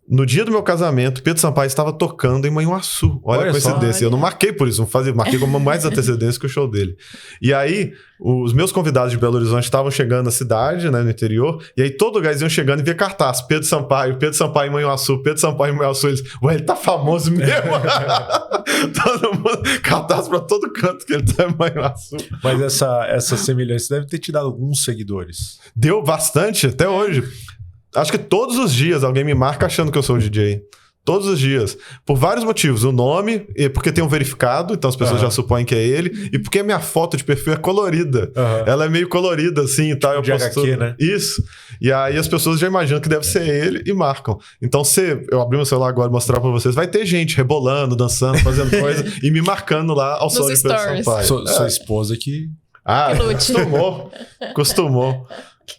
C: No dia do meu casamento, Pedro Sampaio estava tocando em Manhuaçu. Olha a coincidência.
B: Olha.
C: Eu não marquei por isso, marquei com mais antecedência que o show dele. E aí, os meus convidados de Belo Horizonte estavam chegando na cidade, né, no interior, e aí todo lugar eles iam chegando e via cartaz. Pedro Sampaio em Manhuaçu, Pedro Sampaio em Manhuaçu. Eles, ué, ele tá famoso mesmo. Todo mundo, cartaz pra todo canto que ele tá em Manhuaçu.
A: Mas essa semelhança deve ter te dado alguns seguidores.
C: Deu bastante, até hoje. Acho que todos os dias alguém me marca achando que eu sou o DJ. Todos os dias. Por vários motivos. O nome, porque tem um verificado, então as pessoas já supõem que é ele. E porque a minha foto de perfil é colorida. Ela é meio colorida, assim, e tal.
A: De HQ, né?
C: Isso. E aí as pessoas já imaginam que deve ser ele e marcam. Então, se eu abrir meu celular agora e mostrar pra vocês, vai ter gente rebolando, dançando, fazendo coisa e me marcando lá ao som de Pedro Sampaio.
A: Sua esposa que...
C: Costumou.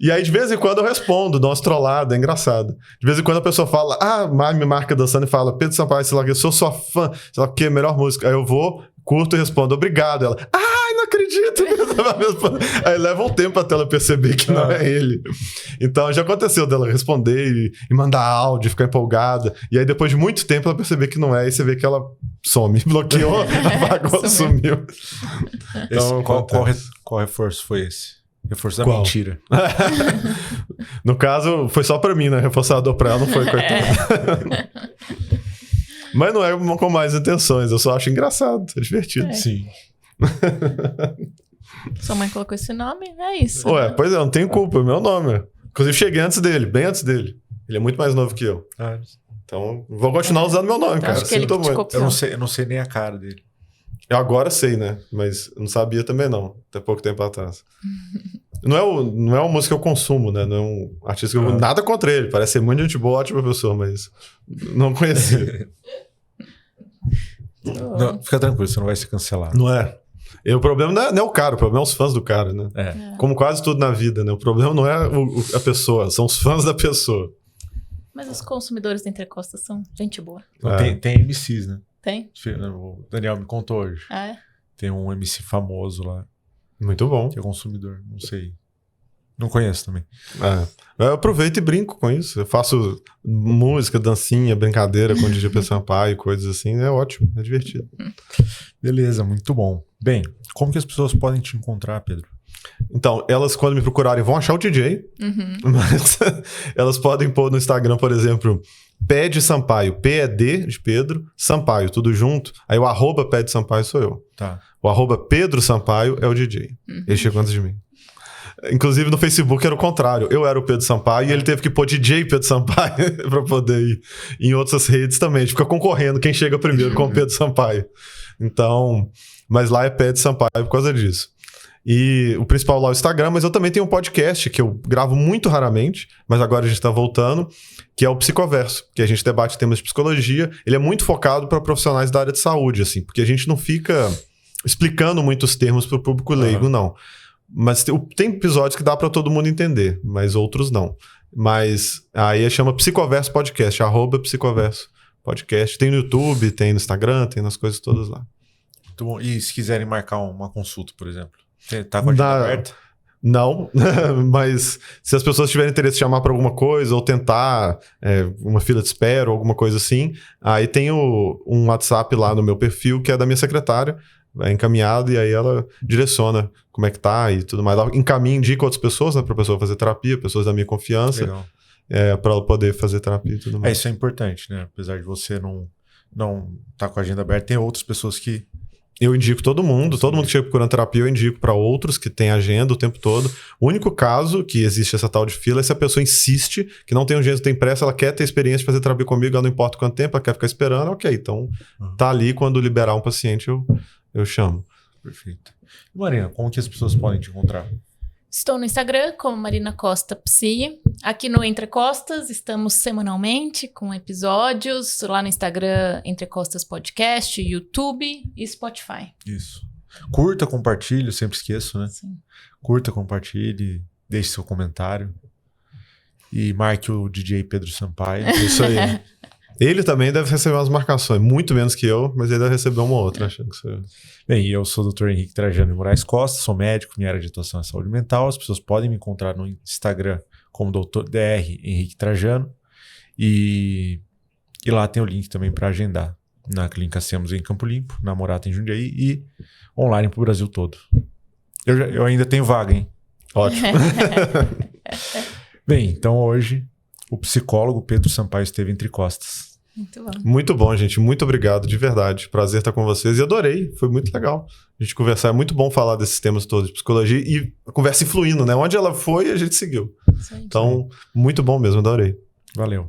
C: E aí, de vez em quando, eu respondo, dou umas trolladas, é engraçado. De vez em quando a pessoa fala, me marca dançando e fala, Pedro Sampaio, sei lá, eu sou sua fã, sei lá o que, melhor música. Aí eu vou, curto e respondo, obrigado. Ela, não acredito. Aí leva um tempo até ela perceber que não é ele. Então, já aconteceu dela responder e mandar áudio, ficar empolgada. E aí, depois de muito tempo, ela perceber que não é, e você vê que ela some, bloqueou, apagou, sumiu.
A: Então, qual reforço foi esse? Reforço da mentira.
C: No caso, foi só pra mim, né? Reforçador pra ela não foi, coitado. Mas não é com mais intenções, eu só acho engraçado, é divertido.
A: Sim.
B: Sua mãe colocou esse nome, é isso.
C: Ué, pois é, não tenho culpa, é meu nome. Inclusive, cheguei antes dele, bem antes dele. Ele é muito mais novo que eu. Então, vou continuar usando meu nome, cara.
B: Acho que ele
C: Sinto
B: te
C: muito.
B: copiou.
A: Eu não sei nem a cara dele.
C: Eu agora sei, né? Mas eu não sabia também, não. Até pouco tempo atrás. Não é uma música que eu consumo, né? Não é um artista que eu... Nada contra ele. Parece ser muito gente boa, ótima pessoa, mas não conhecia.
A: Não, fica tranquilo, você não vai ser cancelado.
C: Não é? E o problema não é o cara, o problema é os fãs do cara, né? Como quase tudo na vida, né? O problema não é a pessoa, são os fãs da pessoa.
B: Mas os consumidores da Entrecostas são gente boa.
A: Tem MCs, né?
B: Tem?
A: O Daniel me contou hoje.
B: Ah, é?
A: Tem um MC famoso lá,
C: Muito bom.
A: que é consumidor, não sei. Não conheço também.
C: Eu aproveito e brinco com isso. Eu faço música, dancinha, brincadeira com o DJ Pedro Sampaio, coisas assim. É ótimo, é divertido.
A: Beleza, muito bom. Bem, como que as pessoas podem te encontrar, Pedro?
C: Então, elas quando me procurarem vão achar o DJ, mas elas podem pôr no Instagram, por exemplo, Pede Sampaio, P-E-D de Pedro, Sampaio, tudo junto. Aí o arroba Pede Sampaio sou eu.
A: Tá.
C: O arroba Pedro Sampaio é o DJ. Ele chegou antes de mim. Inclusive no Facebook era o contrário. Eu era o Pedro Sampaio e ele teve que pôr DJ Pedro Sampaio pra poder ir em outras redes também. A gente fica concorrendo quem chega primeiro com o Pedro Sampaio. Então, mas lá é Pede Sampaio por causa disso. E o principal lá é o Instagram, mas eu também tenho um podcast que eu gravo muito raramente, mas agora a gente tá voltando, que é o Psicoverso, que a gente debate temas de psicologia. Ele é muito focado para profissionais da área de saúde, assim, porque a gente não fica explicando muitos termos pro público leigo, não. Mas tem episódios que dá para todo mundo entender, mas outros não. Mas aí chama Psicoverso Podcast, @Psicoverso Podcast. Tem no YouTube, tem no Instagram, tem nas coisas todas lá.
A: Muito bom. E se quiserem marcar uma consulta, por exemplo? Você tá com a agenda aberta?
C: Não, mas se as pessoas tiverem interesse em chamar para alguma coisa ou tentar uma fila de espera ou alguma coisa assim, aí tem um WhatsApp lá no meu perfil que é da minha secretária, é encaminhado e aí ela direciona como é que tá e tudo mais. Ela encaminha, indica outras pessoas, né, pra pessoa fazer terapia, pessoas da minha confiança, para ela poder fazer terapia e tudo mais.
A: Isso é importante, né? Apesar de você não tá com a agenda aberta, tem outras pessoas que...
C: Eu indico todo mundo que chega procurando terapia, eu indico para outros que têm agenda o tempo todo. O único caso que existe essa tal de fila é se a pessoa insiste, que não tem urgência, tem pressa, ela quer ter experiência de fazer terapia comigo, ela não importa quanto tempo, ela quer ficar esperando, ok. Então, tá ali, quando liberar um paciente, eu chamo.
A: Perfeito. Marina, como que as pessoas podem te encontrar?
B: Estou no Instagram como Marina Costa Psi. Aqui no Entrecostas estamos semanalmente com episódios. Lá no Instagram, Entrecostas Podcast, YouTube e Spotify.
A: Isso. Curta, compartilhe, eu sempre esqueço, né?
B: Sim.
A: Curta, compartilhe, deixe seu comentário. E marque o DJ Pedro Sampaio.
C: Isso aí. Ele também deve receber umas marcações, muito menos que eu, mas ele deve receber uma outra, achando que você...
A: Bem, eu sou o Dr. Henrique Trajano de Moraes Costa, sou médico, minha área de atuação é saúde mental. As pessoas podem me encontrar no Instagram como Dr. Henrique Trajano. E lá tem o link também para agendar. Na Clínica Semos em Campo Limpo, na Morata em Jundiaí e online para o Brasil todo. Eu ainda tenho vaga, hein? Ótimo. Bem, então hoje o psicólogo Pedro Sampaio esteve entre costas.
B: Muito bom.
C: Muito bom, gente. Muito obrigado, de verdade. Prazer estar com vocês e adorei. Foi muito legal a gente conversar. É muito bom falar desses temas todos de psicologia e a conversa fluindo, né? Onde ela foi, a gente seguiu.
B: Sim.
C: Então, muito bom mesmo. Adorei.
A: Valeu.